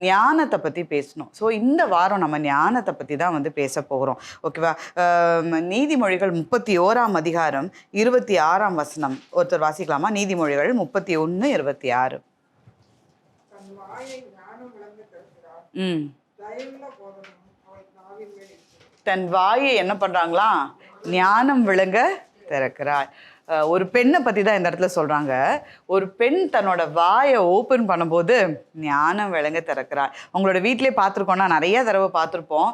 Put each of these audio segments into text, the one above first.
ஞானத்தை பற்றி பேசணும். ஸோ இந்த வாரம் நம்ம ஞானத்தை பற்றி தான் வந்து பேச போகிறோம். ஓகேவா? நீதிமொழிகள் 31ஆம் அதிகாரம் 26ஆம் வசனம் ஒருத்தர் வாசிக்கலாமா? நீதிமொழிகள் 31:26. தன் வாயை என்ன பண்ணுறாங்களா? ஞானம் விளங்க திறக்கிறாள். ஒரு பெண்ணை பற்றி தான் இந்த இடத்துல சொல்கிறாங்க. ஒரு பெண் தன்னோட வாயை ஓப்பன் பண்ணும்போது ஞானம் விளங்க திறக்கிறாள். உங்களோட வீட்டிலே பார்த்துருக்கோன்னா, நிறைய தடவை பார்த்துருப்போம்.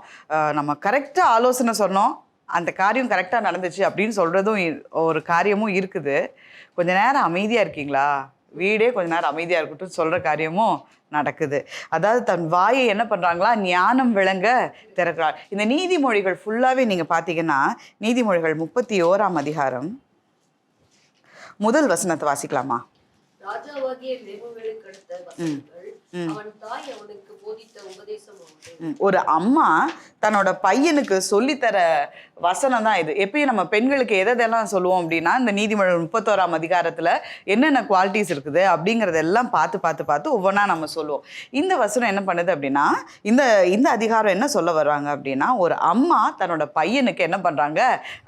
நம்ம கரெக்டாக ஆலோசனை சொன்னோம், அந்த காரியம் கரெக்டாக நடந்துச்சு அப்படின்னு சொல்கிறதும் ஒரு காரியமும் இருக்குது. கொஞ்ச நேரம் அமைதியாக இருக்கீங்களா, வீடே கொஞ்ச நேரம் அமைதியாக இருக்கட்டும் சொல்கிற காரியமும் நடக்குது. அதாவது தன் வாயை என்ன பண்ணுறாங்களா? ஞானம் விளங்க திறக்கிறாள். இந்த நீதிமொழிகள் ஃபுல்லாகவே நீங்கள் பார்த்தீங்கன்னா, நீதிமொழிகள் 31ஆம் அதிகாரம் முதல் வசனத்தை வாசிக்கலாமா? ஒரு அம்மா தன்னோட பையனுக்கு சொல்லித்தர வசனம் தான் இது. எப்பயும் நம்ம பெண்களுக்கு எதெல்லாம் சொல்லுவோம் அப்படின்னா, இந்த நீதிமொழிகள் 31ஆம் அதிகாரத்தில் என்னென்ன குவாலிட்டிஸ் இருக்குது அப்படிங்கிறதெல்லாம் பார்த்து ஒவ்வொன்றா நம்ம சொல்லுவோம். இந்த வசனம் என்ன பண்ணுது அப்படின்னா, இந்த அதிகாரம் என்ன சொல்ல வர்றாங்க அப்படின்னா, ஒரு அம்மா தன்னோட பையனுக்கு என்ன பண்ணுறாங்க?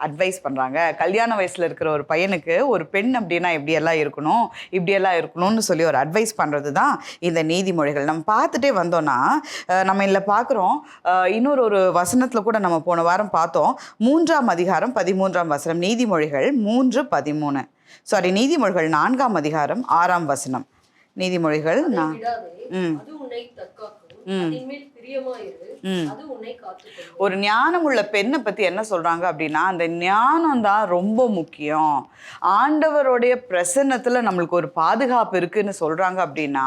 அட்வைஸ் பண்ணுறாங்க. கல்யாண வயசில் இருக்கிற ஒரு பையனுக்கு ஒரு பெண் அப்படின்னா இப்படியெல்லாம் இருக்கணும், இப்படியெல்லாம் இருக்கணும்னு சொல்லி ஒரு அட்வைஸ் பண்ணுறது தான் இந்த நீதிமொழிகள். நம்ம பார்த்துட்டே வந்தோன்னா, நம்ம இதில் பார்க்குறோம். இன்னொரு வசனத்தில் கூட நம்ம போன வாரம் பார்த்தோம். 3ஆம் அதிகாரம் 13ஆம் வசனம். நீதிமொழிகள் 3:13. சாரி, நீதிமொழிகள் 4ஆம் அதிகாரம் 6ஆம் வசனம். நீதிமொழிகள் ஒரு ஞானம் உள்ள பெண்ணை பற்றி என்ன சொல்கிறாங்க அப்படின்னா, அந்த ஞானம் தான் ரொம்ப முக்கியம். ஆண்டவருடைய பிரசன்னத்தில் நம்மளுக்கு ஒரு பாதுகாப்பு இருக்குதுன்னு சொல்கிறாங்க அப்படின்னா,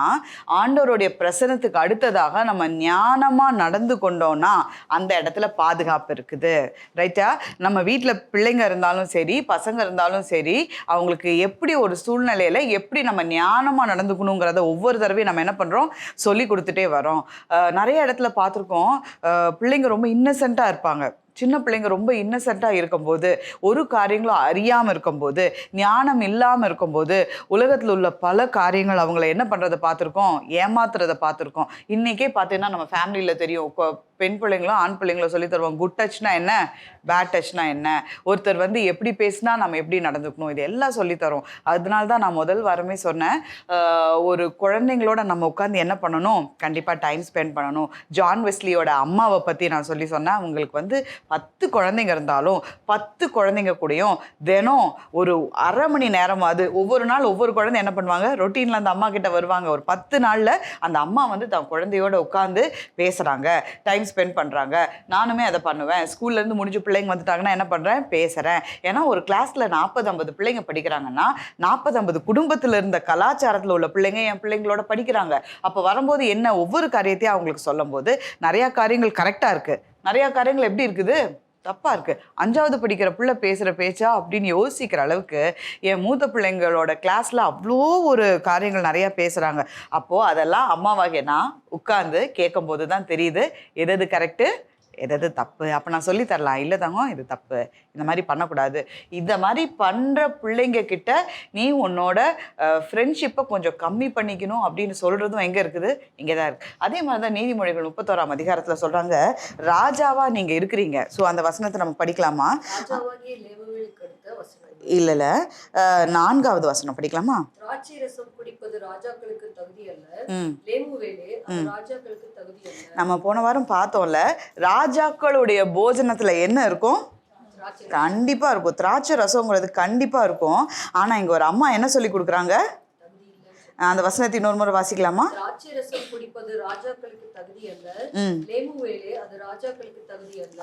ஆண்டவருடைய பிரசன்னத்துக்கு அடுத்ததாக நம்ம ஞானமாக நடந்து கொண்டோன்னா அந்த இடத்துல பாதுகாப்பு இருக்குது. ரைட்டா? நம்ம வீட்டில் பிள்ளைங்க இருந்தாலும் சரி, பசங்க இருந்தாலும் சரி, அவங்களுக்கு எப்படி ஒரு சூழ்நிலையில் எப்படி நம்ம ஞானமாக நடந்துக்கணுங்கிறத ஒவ்வொரு தடவையும் நம்ம என்ன பண்ணுறோம்? சொல்லி கொடுத்துட்டே வரோம். நிறைய இடத்துல பார்த்துருக்கோம், பிள்ளைங்க ரொம்ப இன்னசென்ட்டாக இருப்பாங்க. சின்ன பிள்ளைங்க ரொம்ப இன்னசென்ட்டாக இருக்கும்போது, ஒரு காரியங்களும் அறியாமல் இருக்கும்போது, ஞானம் இல்லாமல் இருக்கும்போது, உலகத்தில் உள்ள பல காரியங்கள் அவங்கள என்ன பண்ணுறதை பார்த்துருக்கோம்? ஏமாத்துறதை பார்த்துருக்கோம். இன்றைக்கே பார்த்தீங்கன்னா நம்ம ஃபேமிலியில் தெரியும், பெண் பிள்ளைங்களும் ஆண் பிள்ளைங்களும் சொல்லி தருவோம். குட் டச்னா என்ன, பேட் டச்னா என்ன, ஒருத்தர் வந்து எப்படி பேசினா நம்ம எப்படி நடந்துக்கணும், இது எல்லாம் சொல்லித்தரோம். அதனால தான் நான் முதல் வாரமே சொன்னேன், ஒரு குழந்தைங்களோட நம்ம உட்காந்து என்ன பண்ணணும்? கண்டிப்பாக டைம் ஸ்பெண்ட் பண்ணணும். ஜான் வெஸ்லியோட அம்மாவை பற்றி நான் சொன்னேன். அவங்களுக்கு வந்து 10 குழந்தைங்க இருந்தாலும் 10 குழந்தைங்க கூடயும் தினம் ஒரு அரை மணி நேரமாவது ஒவ்வொரு நாள் ஒவ்வொரு குழந்தை என்ன பண்ணுவாங்க? ரொட்டீனில் அந்த அம்மா கிட்ட வருவாங்க. ஒரு 10 நாளில் அந்த அம்மா வந்து தன் குழந்தையோட உட்காந்து பேசுகிறாங்க, டைம் ஸ்பெண்ட் பண்ணுறாங்க. நானுமே அதை பண்ணுவேன். ஸ்கூல்லேருந்து முடிஞ்சு பிள்ளைங்க வந்துட்டாங்கன்னா என்ன பண்ணுறேன்? பேசுகிறேன். ஏன்னா ஒரு கிளாஸில் 40-50 பிள்ளைங்க படிக்கிறாங்கன்னா 40-50 குடும்பத்தில் இருந்த கலாச்சாரத்தில் உள்ள பிள்ளைங்க என் பிள்ளைங்களோட படிக்கிறாங்க. அப்போ வரும்போது என்ன, ஒவ்வொரு காரியத்தையும் அவங்களுக்கு சொல்லும் போது நிறையா காரியங்கள் கரெக்டாக இருக்குது, நிறையா காரியங்கள் எப்படி இருக்குது? தப்பாக இருக்குது. 5வது படிக்கிற பிள்ளை பேசுகிற பேச்சா அப்படின்னு யோசிக்கிற அளவுக்கு என் மூத்த பிள்ளைங்களோட கிளாஸில் அவ்வளோ ஒரு காரியங்கள் நிறையா பேசுகிறாங்க. அப்போது அதெல்லாம் அம்மாவாகிய நான் உட்கார்ந்து கேட்கும்போது தான் தெரியுது எது கரெக்டு, எது தப்பு. அப்போ நான் சொல்லி தரலாம், இல்லை தாங்க இது தப்பு, இந்த மாதிரி பண்ணக்கூடாது. இந்த மாதிரி பண்ணுற பிள்ளைங்க கிட்ட நீ உன்னோட ஃப்ரெண்ட்ஷிப்பை கொஞ்சம் கம்மி பண்ணிக்கணும் அப்படின்னு சொல்கிறதும் எங்கே இருக்குது? இங்கே தான் இருக்குது. அதே மாதிரி தான் நீதிமொழிகள் 31ஆம் அதிகாரத்தில் சொல்கிறாங்க, ராஜாவாக நீங்கள் இருக்கிறீங்க. ஸோ அந்த வசனத்தை நம்ம படிக்கலாமா? இல்லை 4வது வசனம் படிக்கலாமா? நம்ம போன வாரம் பார்த்தோம்ல, ராஜாக்களுடைய போஜனத்துல என்ன இருக்கும்? கண்டிப்பா இருக்கும். திராட்சை ரசம்ங்கிறது கண்டிப்பா இருக்கும். ஆனா இங்க ஒரு அம்மா என்ன சொல்லி கொடுக்குறாங்க? அந்த வசனத்தை இன்னொரு முறை வாசிக்கலாமா?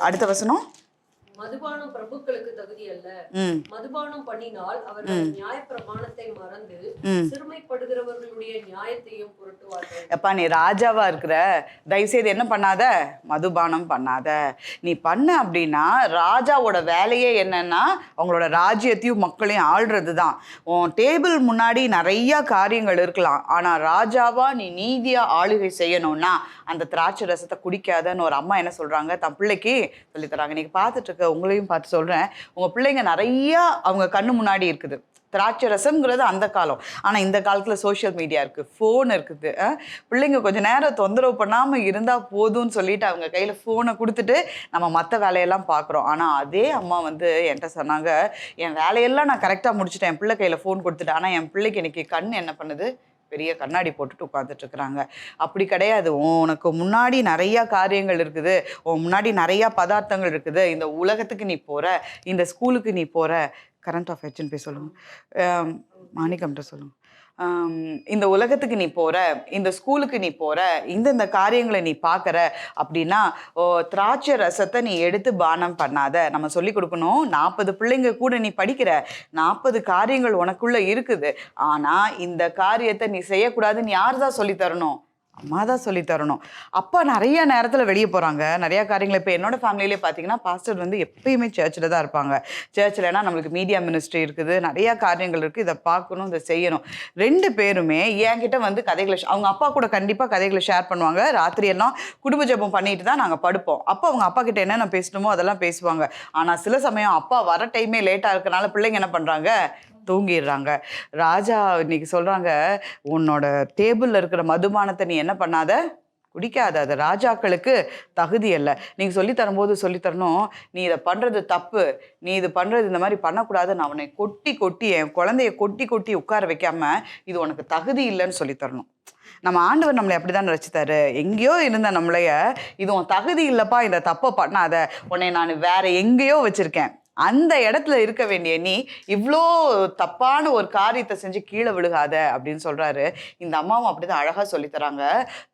அடுத்த வசனம், மதுபானம் பிரபுக்களுக்கு தகுதி அல்ல. மதுபானம் பண்ணினால் அவர்கள் நியாயப்பிரமாணத்தை மறந்து சிறுமைப்படுகிறவர்களுடைய நியாயத்தையும் புரட்டுவார்கள். எப்பா, நீ ராஜாவா இருக்கிற, தயவுசெய்து என்ன பண்ணாத? மதுபானம் பண்ணாத. நீ பண்ண அப்படின்னா ராஜாவோட வேலையே என்னன்னா அவங்களோட ராஜ்யத்தையும் மக்களையும் ஆள்றது தான். உன் டேபிள் முன்னாடி நிறைய காரியங்கள் இருக்கலாம், ஆனா ராஜாவா நீ நீதியா ஆளுகை செய்யணும்னா அந்த திராட்சை ரசத்தை குடிக்காதன்னு ஒரு அம்மா என்ன சொல்றாங்க? தன் பிள்ளைக்கு சொல்லித்தராங்க. நீங்க பார்த்துட்டு இருக்க உங்களையும் பார்த்து சொல்கிறேன், உங்கள் பிள்ளைங்க நிறையா அவங்க கண்ணு முன்னாடி இருக்குது. திராட்சை ரசம்ங்கிறது அந்த காலம். ஆனால் இந்த காலத்தில் சோஷியல் மீடியா இருக்குது, ஃபோன் இருக்குது. பிள்ளைங்க கொஞ்சம் நேரம் தொந்தரவு பண்ணாமல் இருந்தால் போதும்னு சொல்லிட்டு அவங்க கையில் ஃபோனை கொடுத்துட்டு நம்ம மற்ற வேலையெல்லாம் பார்க்குறோம். ஆனால் அதே அம்மா வந்து என்கிட்ட சொன்னாங்க, என் வேலையெல்லாம் நான் கரெக்டாக முடிச்சுட்டேன், என் பிள்ளை கையில் ஃபோன் கொடுத்துட்டேன், ஆனால் என் பிள்ளைக்கு இன்னைக்கு கண் என்ன பண்ணுது, பெரிய கண்ணாடி போட்டுட்டு உட்காந்துட்டு இருக்கிறாங்க. அப்படி கிடையாது. உனக்கு முன்னாடி நிறையா காரியங்கள் இருக்குது, உன் முன்னாடி நிறையா பதார்த்தங்கள் இருக்குது. இந்த உலகத்துக்கு நீ போகிற, இந்த ஸ்கூலுக்கு நீ போகிற. கரண்ட் அஃபேர்ஸ்ன்னு போய் சொல்லுங்கள், மாணிக்கம்கிட்ட சொல்லுங்கள். இந்த உலகத்துக்கு நீ போகிற, இந்த ஸ்கூலுக்கு நீ போகிற, இந்த காரியங்களை நீ பார்க்குற அப்படின்னா திராட்சை ரசத்தை நீ எடுத்து பானம் பண்ணாத. நம்ம சொல்லி கொடுக்கணும், 40 பிள்ளைங்க கூட நீ படிக்கிற, 40 காரியங்கள் உனக்குள்ளே இருக்குது. ஆனால் இந்த காரியத்தை நீ செய்யக்கூடாதுன்னு யார் தான் சொல்லித்தரணும்? அம்மா தான் சொல்லித்தரணும். அப்பா நிறைய நேரத்தில் வெளியே போகிறாங்க, நிறையா காரியங்கள். இப்போ என்னோடய ஃபேமிலியிலே பார்த்தீங்கன்னா பாஸ்டர் வந்து எப்பயுமே சர்ச்சில் தான் இருப்பாங்க. சர்ச்சில்னா நம்மளுக்கு மீடியா மினிஸ்ட்ரி இருக்குது, நிறையா காரியங்கள் இருக்குது, இதை பார்க்கணும், இதை செய்யணும். 2 பேருமே என்கிட்ட வந்து கதைகளை அவங்க அப்பா கூட கண்டிப்பாக கதைகளை ஷேர் பண்ணுவாங்க. ராத்திரியெல்லாம் குடும்ப ஜெபம் பண்ணிட்டு தான் நாங்கள் படுப்போம். அப்போ அவங்க அப்பா கிட்ட என்னென்ன பேசணுமோ அதெல்லாம் பேசுவாங்க. ஆனால் சில சமயம் அப்பா வர டைமே லேட்டாக இருக்கனால பிள்ளைங்க என்ன பண்ணுறாங்க, தூங்கிடுறாங்க. ராஜா இன்னைக்கு சொல்கிறாங்க, உன்னோட டேபிளில் இருக்கிற மதுபானத்தை நீ என்ன பண்ணாத, குடிக்காத, அது ராஜாக்களுக்கு தகுதி அல்ல. நீங்கள் சொல்லித்தரும்போது சொல்லித்தரணும், நீ இதை பண்ணுறது தப்பு, நீ இது பண்ணுறது இந்த மாதிரி பண்ணக்கூடாது. நான் அவனை கொட்டி கொட்டி, என் குழந்தைய கொட்டி கொட்டி உட்கார வைக்காம, இது உனக்கு தகுதி இல்லைன்னு சொல்லித்தரணும். நம்ம ஆண்டவர் நம்மளை அப்படி தான் நினச்சித்தாரு. எங்கேயோ இருந்த நம்மளைய, இது உன் தகுதி இல்லைப்பா, இந்த தப்பை பண்ணாத, உன்னை நான் வேற எங்கேயோ வச்சுருக்கேன், அந்த இடத்துல இருக்க வேண்டிய நீ இவ்வளோ தப்பான ஒரு காரியத்தை செஞ்சு கீழே விழுகாத அப்படின்னு சொல்கிறாரு. இந்த அம்மாவும் அப்படி தான் அழகாக சொல்லித்தராங்க.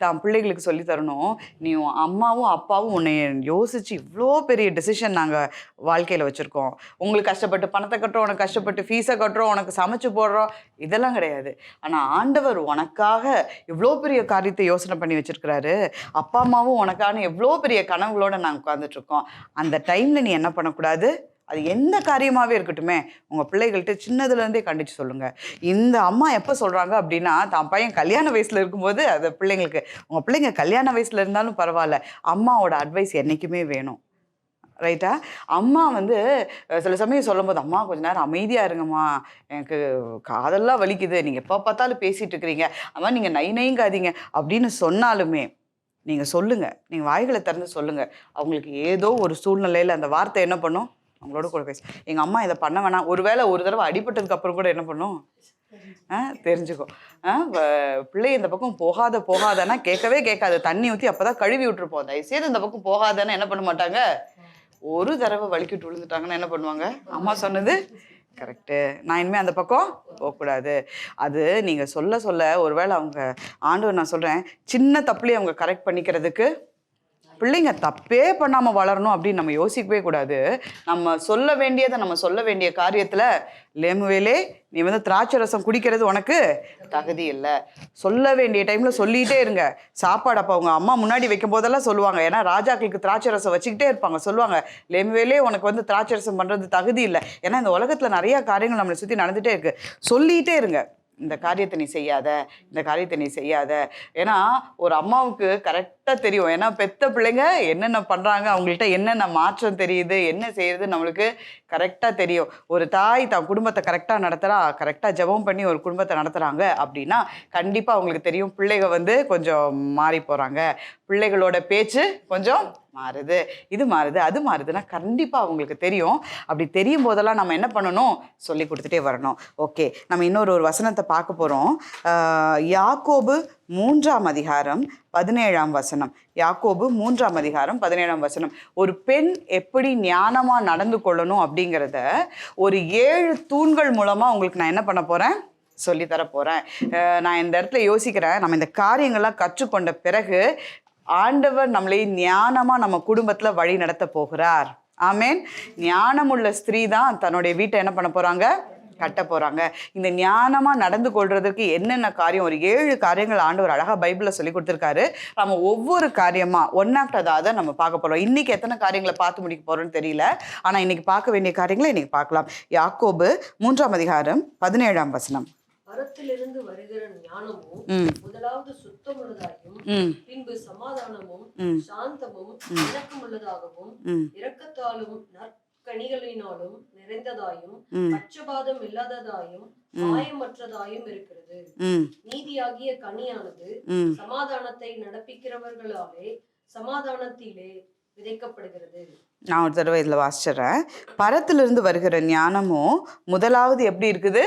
தான் பிள்ளைகளுக்கு சொல்லித்தரணும், நீ அம்மாவும் அப்பாவும் உன்னை யோசித்து இவ்வளோ பெரிய டெசிஷன் நாங்கள் வாழ்க்கையில் வச்சுருக்கோம். உங்களுக்கு கஷ்டப்பட்டு பணத்தை கட்டுறோம், உனக்கு கஷ்டப்பட்டு ஃபீஸை கட்டுறோம், உனக்கு சமைச்சு போடுறோம், இதெல்லாம் கிடையாது. ஆனால் ஆண்டவர் உனக்காக இவ்வளோ பெரிய காரியத்தை யோசனை பண்ணி வச்சுருக்கிறாரு. அப்பா அம்மாவும் உனக்கான எவ்வளோ பெரிய கனவுகளோடு நாங்கள் உட்காந்துட்ருக்கோம். அந்த டைமில் நீ என்ன பண்ணக்கூடாது, அது எந்த காரியமாகவே இருக்கட்டுமே, உங்கள் பிள்ளைகள்கிட்ட சின்னதுலேருந்தே கண்டித்து சொல்லுங்கள். இந்த அம்மா எப்போ சொல்கிறாங்க அப்படின்னா, தான் பையன் கல்யாண வயசில் இருக்கும்போது அது பிள்ளைங்களுக்கு, உங்கள் பிள்ளைங்க கல்யாண வயசில் இருந்தாலும் பரவாயில்ல, அம்மாவோட அட்வைஸ் என்றைக்குமே வேணும். ரைட்டா? அம்மா வந்து சில சமயம் சொல்லும்போது, அம்மா கொஞ்சம் நேரம் அமைதியாக இருங்கம்மா, எனக்கு காதெல்லாம் வலிக்குது, நீங்கள் எப்போ பார்த்தாலும் பேசிகிட்டு இருக்கிறீங்க, அம்மா நீங்கள் நைங்காதீங்க அப்படின்னு சொன்னாலுமே நீங்கள் சொல்லுங்கள், நீங்கள் வாய்களை திறந்து சொல்லுங்கள். அவங்களுக்கு ஏதோ ஒரு சூழ்நிலையில் அந்த வார்த்தை என்ன பண்ணும், அவங்களோட கூட பேச. எங்கள் அம்மா இதை பண்ண வேணாம், ஒருவேளை ஒரு தடவை அடிபட்டதுக்கு அப்புறம் கூட என்ன பண்ணும், தெரிஞ்சுக்கும். பிள்ளை இந்த பக்கம் போகாதன்னா கேட்கவே கேட்காது. தண்ணி ஊற்றி அப்போ தான் கழுவி விட்டுருப்போம். தயவுசெய்து இந்த பக்கம் போகாதன்னா என்ன பண்ண மாட்டாங்க, ஒரு தடவை வலிக்கிட்டு விழுந்துட்டாங்கன்னா என்ன பண்ணுவாங்க, அம்மா சொன்னது கரெக்டு, நான் இனிமேல் அந்த பக்கம் போகக்கூடாது. அது நீங்கள் சொல்ல சொல்ல ஒருவேளை அவங்க ஆண்டவர், நான் சொல்கிறேன், சின்ன தப்புலேயே அவங்க கரெக்ட் பண்ணிக்கிறதுக்கு, பிள்ளைங்க தப்பே பண்ணாமல் வளரணும் அப்படின்னு நம்ம யோசிக்கவே கூடாது. நம்ம சொல்ல வேண்டியதை நம்ம சொல்ல வேண்டிய காரியத்தில், லேமுவேலே நீ வந்து திராட்சை ரசம் குடிக்கிறது உனக்கு தகுதி இல்லை, சொல்ல வேண்டிய டைமில் சொல்லிகிட்டே இருங்க. சாப்பாடு அப்போ அவங்க அம்மா முன்னாடி வைக்கும் போதெல்லாம் சொல்லுவாங்க, ஏன்னா ராஜாக்களுக்கு திராட்சை ரசம் வச்சுக்கிட்டே இருப்பாங்க. சொல்லுவாங்க, லேமுவேலே உனக்கு வந்து திராட்சை ரசம் பண்ணுறது தகுதி இல்லை, ஏன்னா இந்த உலகத்தில் நிறையா காரியங்கள் நம்மளை சுற்றி நடந்துகிட்டே இருக்குது, சொல்லிகிட்டே இருங்க, இந்த காரியத்தை நீ செய்யாத, இந்த காரியத்தை நீ செய்யாத. ஏன்னா ஒரு அம்மாவுக்கு கரெக்டாக தெரியும், ஏன்னா பெத்த பிள்ளைங்க என்னென்ன பண்ணுறாங்க, அவங்கள்ட்ட என்னென்ன மாற்றம் தெரியுது, என்ன செய்யுது நம்மளுக்கு கரெக்டாக தெரியும். ஒரு தாய் தான் குடும்பத்தை கரெக்டாக நடத்துகிறா, கரெக்டாக ஜெபம் பண்ணி ஒரு குடும்பத்தை நடத்துகிறாங்க அப்படின்னா கண்டிப்பாக அவங்களுக்கு தெரியும் பிள்ளைகள் வந்து கொஞ்சம் மாறி போகிறாங்க, பிள்ளைகளோட பேச்சு கொஞ்சம் மாறுது, இது மாறுது, அது மாறுதுன்னா கண்டிப்பாக அவங்களுக்கு தெரியும். அப்படி தெரியும் போதெல்லாம் நம்ம என்ன பண்ணணும், சொல்லி கொடுத்துட்டே வரணும். ஓகே, நம்ம இன்னொரு வசனத்தை பார்க்க போகிறோம். யாக்கோபு 3ஆம் அதிகாரம் 17ஆம் வசனம். யாக்கோபு 3ஆம் அதிகாரம் 17ஆம் வசனம். ஒரு பெண் எப்படி ஞானமாக நடந்து கொள்ளணும் அப்படிங்கிறத ஒரு 7 தூண்கள் மூலமாக உங்களுக்கு நான் என்ன பண்ண போகிறேன், சொல்லித்தர போகிறேன். நான் இந்த இடத்துல யோசிக்கிறேன், நம்ம இந்த காரியங்கள்லாம் கற்றுக்கொண்ட பிறகு ஆண்டவர் நம்மளை ஞானமாக நம்ம குடும்பத்தில் வழி நடத்த போகிறார். ஆமேன். ஞானமுள்ள ஸ்திரீ தான் தன்னுடைய வீட்டை என்ன பண்ண போகிறாங்க, கட்ட போகிறாங்க. இந்த ஞானமாக நடந்து கொள்றதுக்கு என்னென்ன காரியம், ஒரு 7 காரியங்கள் ஆண்டவர் அழகாக பைபிளில் சொல்லி கொடுத்துருக்காரு. நம்ம ஒவ்வொரு காரியமாக ஒன்னாக்டதாக நம்ம பார்க்க போகிறோம். இன்றைக்கி எத்தனை காரியங்களை பார்த்து முடிக்க போகிறோன்னு தெரியல, ஆனால் இன்றைக்கி பார்க்க வேண்டிய காரியங்களை இன்றைக்கி பார்க்கலாம். யாக்கோபு 3ஆம் அதிகாரம் 17ஆம் வசனம். அறத்திலிருந்து வருகிற ஞானமும் முதலாவது சுத்தமுள்ளதாயும், பின்பு சமாதானமும் சாந்தமும் இரக்கமுள்ளதாகவும், இரக்கத்தாலும் நற்கனிகளினாலும் நிறைந்ததாயும் பட்சபாதம் இல்லாததாயும் மாயமற்றதாயும் இருக்கிறது. நீதியாகிய கனியானது சமாதானத்தை நடப்பிக்கிறவர்களாலே சமாதானத்திலே விதைக்கப்படுகிறது. நான் ஒரு தடவை இதில் வாசிச்சிட்றேன். பரத்திலிருந்து வருகிற ஞானமும் முதலாவது எப்படி இருக்குது?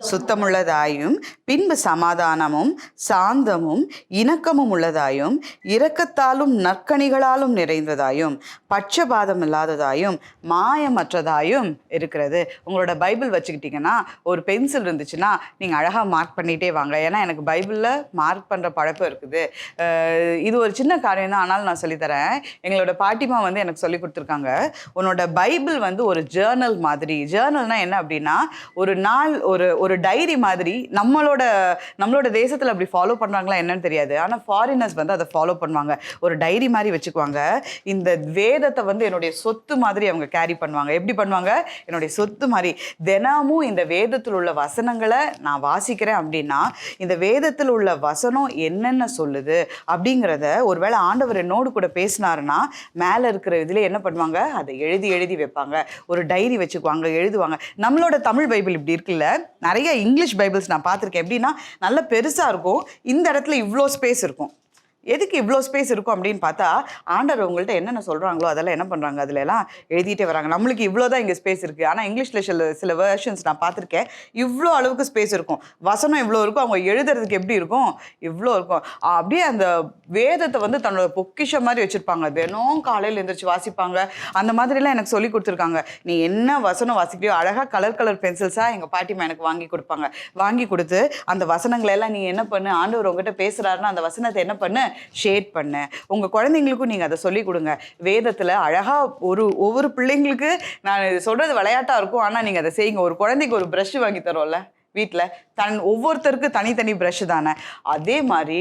சுத்தமுள்ளதாயும், பின்பு சமாதானமும் சாந்தமும் இணக்கமும் உள்ளதாயும், இரக்கத்தாலும் நற்கனிகளாலும் நிறைந்ததாயும், பட்சபாதம் இல்லாததாயும், மாயமற்றதாயும் இருக்கிறது. உங்களோட பைபிள் வச்சுக்கிட்டிங்கன்னா ஒரு பென்சில் இருந்துச்சுன்னா நீங்கள் அழகாக மார்க் பண்ணிகிட்டே வாங்க. ஏன்னா எனக்கு பைபிளில் மார்க் பண்ணுற பழக்கம் இருக்குது. இது ஒரு சின்ன காரியம் தான், ஆனாலும் நான் சொல்லித்தரேன். எங்களோட பாட்டிமா வந்து எனக்கு சொல்லி கொடுத்துருக்காங்க, உன்னோட பைபிள் வந்து ஒரு ஜேர்னல் மாதிரி. ஜேர்னல்னா என்ன அப்படின்னா ஒரு நாள் ஒரு டைரி மாதிரி. நம்மளோட தேசத்தில் அப்படி ஃபாலோ பண்ணுறாங்களா என்னன்னு தெரியாது, ஆனால் ஃபாரினர்ஸ் வந்து அதை ஃபாலோ பண்ணுவாங்க. ஒரு டைரி மாதிரி வச்சுக்குவாங்க. இந்த வேதத்தை வந்து என்னுடைய சொத்து மாதிரி அவங்க கேரி பண்ணுவாங்க. எப்படி பண்ணுவாங்க? என்னுடைய சொத்து மாதிரி. தினமும் இந்த வேதத்தில் உள்ள வசனங்களை நான் வாசிக்கிறேன் அப்படின்னா இந்த வேதத்தில் உள்ள வசனம் என்னென்ன சொல்லுது அப்படிங்கிறத ஒருவேளை ஆண்டவர் என்னோடு கூட பேசினாருன்னா மேலே இருக்கிற இதில் என்ன பண்ணுவாங்க, அதை எழுதி வைப்பாங்க. ஒரு டைரி வச்சுக்குவாங்க, எழுதுவாங்க. நம்மளோட தமிழ் பைபிள் இப்படி இருக்குல்ல, நிறைய இங்கிலீஷ் பைபிள்ஸ் நான் பார்த்துருக்கேன். எப்படின்னா நல்ல பெருசாக இருக்கும், இந்த இடத்துல இவ்வளோ ஸ்பேஸ் இருக்கும். எதுக்கு இவ்வளோ ஸ்பேஸ் இருக்கும் அப்படின்னு பார்த்தா ஆண்டவர் உங்கள்கிட்ட என்னென்ன சொல்கிறாங்களோ அதெல்லாம் என்ன பண்ணுறாங்க, அதில் எல்லாம் எழுதிட்டே வராங்க. நம்மளுக்கு இவ்வளோ தான் இங்கே ஸ்பேஸ் இருக்குது, ஆனால் இங்கிலீஷில் சில வெர்ஷன்ஸ் நான் பார்த்துருக்கேன், இவ்வளோ அளவுக்கு ஸ்பேஸ் இருக்கும். வசனம் இவ்வளோ இருக்கும், அவங்க எழுதுறதுக்கு எப்படி இருக்கும், இவ்வளோ இருக்கும். அப்படியே அந்த வேதத்தை வந்து தன்னோட பொக்கிஷம் மாதிரி வச்சுருப்பாங்க. தினம் காலையில் எழுந்திரிச்சு வாசிப்பாங்க. அந்த மாதிரிலாம் எனக்கு சொல்லி கொடுத்துருக்காங்க. நீ என்ன வசனம் வாசிக்கிறியோ அழகாக கலர் பென்சில்ஸாக எங்கள் பாட்டிமா எனக்கு வாங்கி கொடுப்பாங்க. வாங்கி கொடுத்து அந்த வசனங்களெல்லாம் நீ என்ன பண்ணு, ஆண்டவர் உங்ககிட்ட பேசுகிறாருன்னா அந்த வசனத்தை என்ன பண்ணு, ஷேர் பண்ண. உங்கள் குழந்தைங்களுக்கும் நீங்கள் அதை சொல்லிக் கொடுங்க. வேதத்தில் அழகாக ஒவ்வொரு பிள்ளைங்களுக்கு, நான் சொல்கிறது விளையாட்டாக இருக்கும், ஆனால் நீங்கள் அதை செய்யுங்க. ஒரு குழந்தைக்கு ஒரு ப்ரஷ் வாங்கி தரோம்ல வீட்டில், ஒவ்வொருத்தருக்கு தனித்தனி ப்ரஷ் தானே. அதே மாதிரி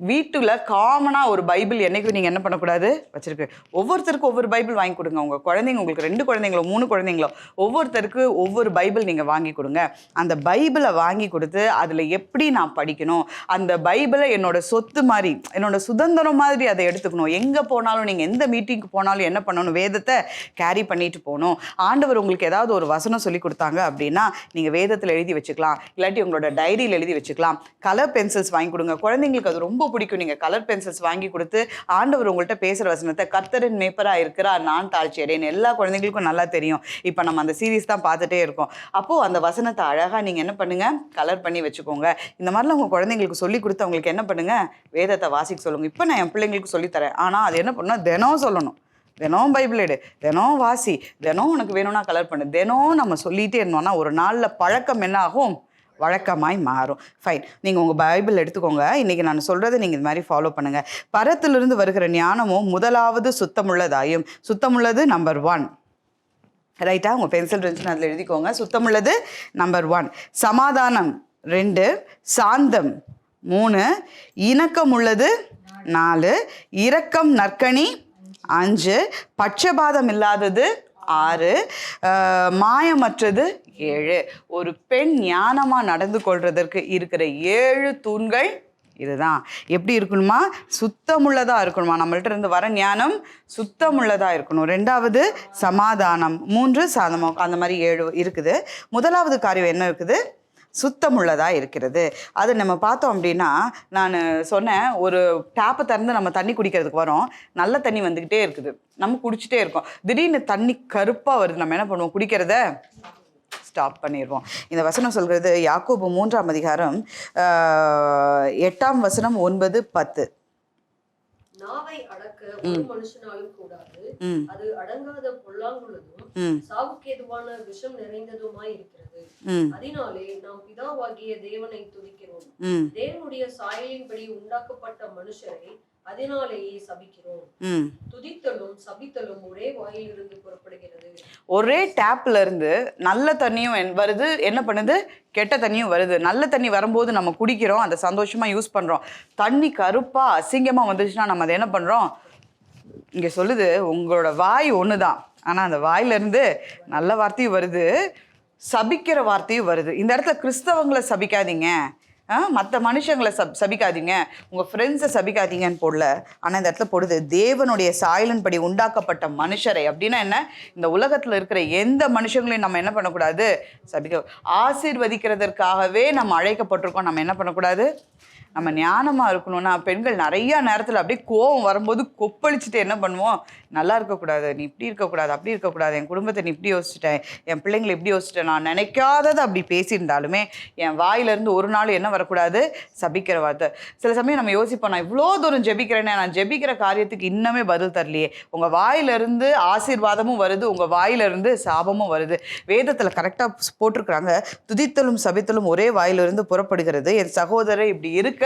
வீட்டில் காமனாக ஒரு பைபிள் என்றைக்கும் நீங்கள் என்ன பண்ணக்கூடாது வச்சுருக்கு. ஒவ்வொருத்தருக்கும் ஒவ்வொரு பைபிள் வாங்கி கொடுங்க. உங்கள் குழந்தைங்க, உங்களுக்கு 2 குழந்தைங்களோ 3 குழந்தைங்களோ, ஒவ்வொருத்தருக்கு ஒவ்வொரு பைபிள் நீங்கள் வாங்கி கொடுங்க. அந்த பைபிளை வாங்கி கொடுத்து அதில் எப்படி நான் படிக்கணும், அந்த பைபிளை என்னோட சொத்து மாதிரி, என்னோட சுதந்திரம் மாதிரி அதை எடுத்துக்கணும். எங்கே போனாலும், நீங்கள் எந்த மீட்டிங்க்கு போனாலும் என்ன பண்ணணும், வேதத்தை கேரி பண்ணிட்டு போகணும். ஆண்டவர் உங்களுக்கு ஏதாவது ஒரு வசனம் சொல்லி கொடுத்தாங்க அப்படின்னா நீங்கள் வேதத்தில் எழுதி வச்சுக்கலாம், இல்லாட்டி உங்களோட டைரியில் எழுதி வச்சுக்கலாம். கலர் பென்சில்ஸ் வாங்கி கொடுங்க. குழந்தைங்களுக்கு அது ரொம்ப பிடிக்கும். நீங்கள் கலர் பென்சில்ஸ் வாங்கி கொடுத்து ஆண்டவர் உங்கள்கிட்ட பேசுகிற வசனத்தை, கர்த்தரின் மேய்ப்பராக இருக்கிறார் நான் தாழ்ச்சி அடையேன், எல்லா குழந்தைங்களுக்கும் நல்லா தெரியும். இப்போ நம்ம அந்த சீரீஸ் தான் பார்த்துட்டே இருக்கோம். அப்போது அந்த வசனத்தை அழகாக நீங்கள் என்ன பண்ணுங்கள், கலர் பண்ணி வச்சுக்கோங்க. இந்த மாதிரிலாம் உங்கள் குழந்தைங்களுக்கு சொல்லி கொடுத்து அவங்களுக்கு என்ன பண்ணுங்கள், வேதத்தை வாசிக்க சொல்லுங்கள். இப்போ நான் என் பிள்ளைங்களுக்கு சொல்லித்தரேன், ஆனால் அது என்ன பண்ணணும், தினம் சொல்லணும். தினம் பைபிள் எடு, தினம் வாசி, தினம் உனக்கு வேணும்னா கலர் பண்ணு. தினம் நம்ம சொல்லிகிட்டே இருந்தோம்னா ஒரு நாளில் பழக்கம் என்ன ஆகும், வழக்கமாய் மாறும். ஃபைன், நீங்கள் உங்கள் பைபிள் எடுத்துக்கோங்க. இன்றைக்கி நான் சொல்கிறத நீங்கள் இது மாதிரி ஃபாலோ பண்ணுங்கள். பரத்திலிருந்து வருகிற ஞானமும் முதலாவது சுத்தமுள்ளதாயும், சுத்தமுள்ளது நம்பர் 1, ரைட்டா? உங்கள் பென்சில் இருந்துச்சுன்னு அதில் எழுதிக்கோங்க. சுத்தமுள்ளது நம்பர் 1, சமாதானம் 2, சாந்தம் 3, இணக்கம் உள்ளது 4, இரக்கம் நற்கனி 5, பட்சபாதம் இல்லாதது 6, மாயமற்றது 7. ஒரு பெண் ஞானமாக நடந்து கொள்றதற்கு இருக்கிற 7 தூண்கள் இதுதான். எப்படி இருக்கணுமா, சுத்தமுள்ளதாக இருக்கணுமா. நம்மள்ட்ட இருந்து வர ஞானம் சுத்தமுள்ளதாக இருக்கணும். 2வது சமாதானம், 3 சாந்தம், அந்த மாதிரி 7 இருக்குது. முதலாவது காரியம் என்ன இருக்குது, சுத்தமுள்ளதாக இருக்கிறது. அது நம்ம பார்த்தோம் அப்படின்னா, நான் சொன்னேன், ஒரு டேப்பை திறந்து நம்ம தண்ணி குடிக்கிறதுக்கு வரோம், நல்ல தண்ணி வந்துக்கிட்டே இருக்குது, நம்ம குடிச்சிட்டே இருக்கோம். திடீர்னு தண்ணி கருப்பாக வருது, நம்ம என்ன பண்ணுவோம், குடிக்கிறத ஸ்டாப் பண்ணிடுவோம். இந்த வசனம் சொல்கிறது யாக்கோபு 3ஆம் அதிகாரம் 8ஆம் வசனம் 9, 10. நாவை அடக்க ஒரு மனுஷனாலும் கூடாது, அது அடங்காத பொல்லாங்குள்ளதும் சாவுக்கேதுவான விஷம் நிறைந்ததுமாய் இருக்கிறது. அதனாலே நாம் பிதாவாகிய தேவனை துதிக்கிறோம், தேவனுடைய சாயலின்படி உண்டாக்கப்பட்ட மனுஷரை அதனாலேயே சபிக்கிறோம். துதித்தலும் சபித்தலும் ஒரே வாயிலிருந்து புறப்படுகிறது. ஒரே டேப்ல இருந்து நல்ல தண்ணியும் வருது, என்ன பண்ணுது, கெட்ட தண்ணியும் வருது. நல்ல தண்ணி வரும்போது நம்ம குடிக்கிறோம், அதை சந்தோஷமா யூஸ் பண்றோம். தண்ணி கருப்பா அசிங்கமா வந்துச்சுன்னா நம்ம அதை என்ன பண்றோம், இங்க சொல்லுது உங்களோட வாய் ஒண்ணுதான், ஆனா அந்த வாயிலிருந்து நல்ல வார்த்தையும் வருது, சபிக்கிற வார்த்தையும் வருது. இந்த இடத்துல கிறிஸ்தவங்களை சபிக்காதீங்க, மற்ற மனுஷங்களை சபிக்காதீங்க, உங்கள் ஃப்ரெண்ட்ஸை சபிக்காதீங்கன்னு போடல. ஆனால் இந்த இடத்துல போடுது தேவனுடைய சாயலின் படி உண்டாக்கப்பட்ட மனுஷரை. அப்படின்னா என்ன? இந்த உலகத்தில் இருக்கிற எந்த மனுஷங்களையும் நம்ம என்ன பண்ணக்கூடாது? சபிக்க. ஆசீர்வதிக்கிறதற்காகவே நம்ம அழைக்கப்பட்டிருக்கோம். நம்ம என்ன பண்ணக்கூடாது? நம்ம ஞானமாக இருக்கணும்னா பெண்கள் நிறையா நேரத்தில் அப்படியே கோவம் வரும்போது கொப்பளிச்சுட்டு என்ன பண்ணுவோம்? நல்லா இருக்கக்கூடாது, நீ இப்படி இருக்கக்கூடாது, அப்படி இருக்கக்கூடாது, என் குடும்பத்தை நீ இப்படி யோசிச்சிட்டேன், என் பிள்ளைங்களை இப்படி யோசிச்சிட்டேன், நான் நினைக்காததை அப்படி பேசியிருந்தாலுமே என் வாயிலிருந்து ஒரு நாள் என்ன வரக்கூடாது? சபிக்கிற வார்த்தை. சில சமயம் நம்ம யோசிப்போம், நான் இவ்வளோ தூரம் ஜெபிக்கிறேனே, நான் ஜெபிக்கிற காரியத்துக்கு இன்னமே பதில் தரலையே. உங்கள் வாயிலிருந்து ஆசீர்வாதமும் வருது, உங்கள் வாயிலிருந்து சாபமும் வருது. வேதத்தில் கரெக்டாக போட்டிருக்கிறாங்க, துதித்தலும் சபித்தலும் ஒரே வாயிலிருந்து புறப்படுகிறது. என் சகோதரர் இப்படி இருக்க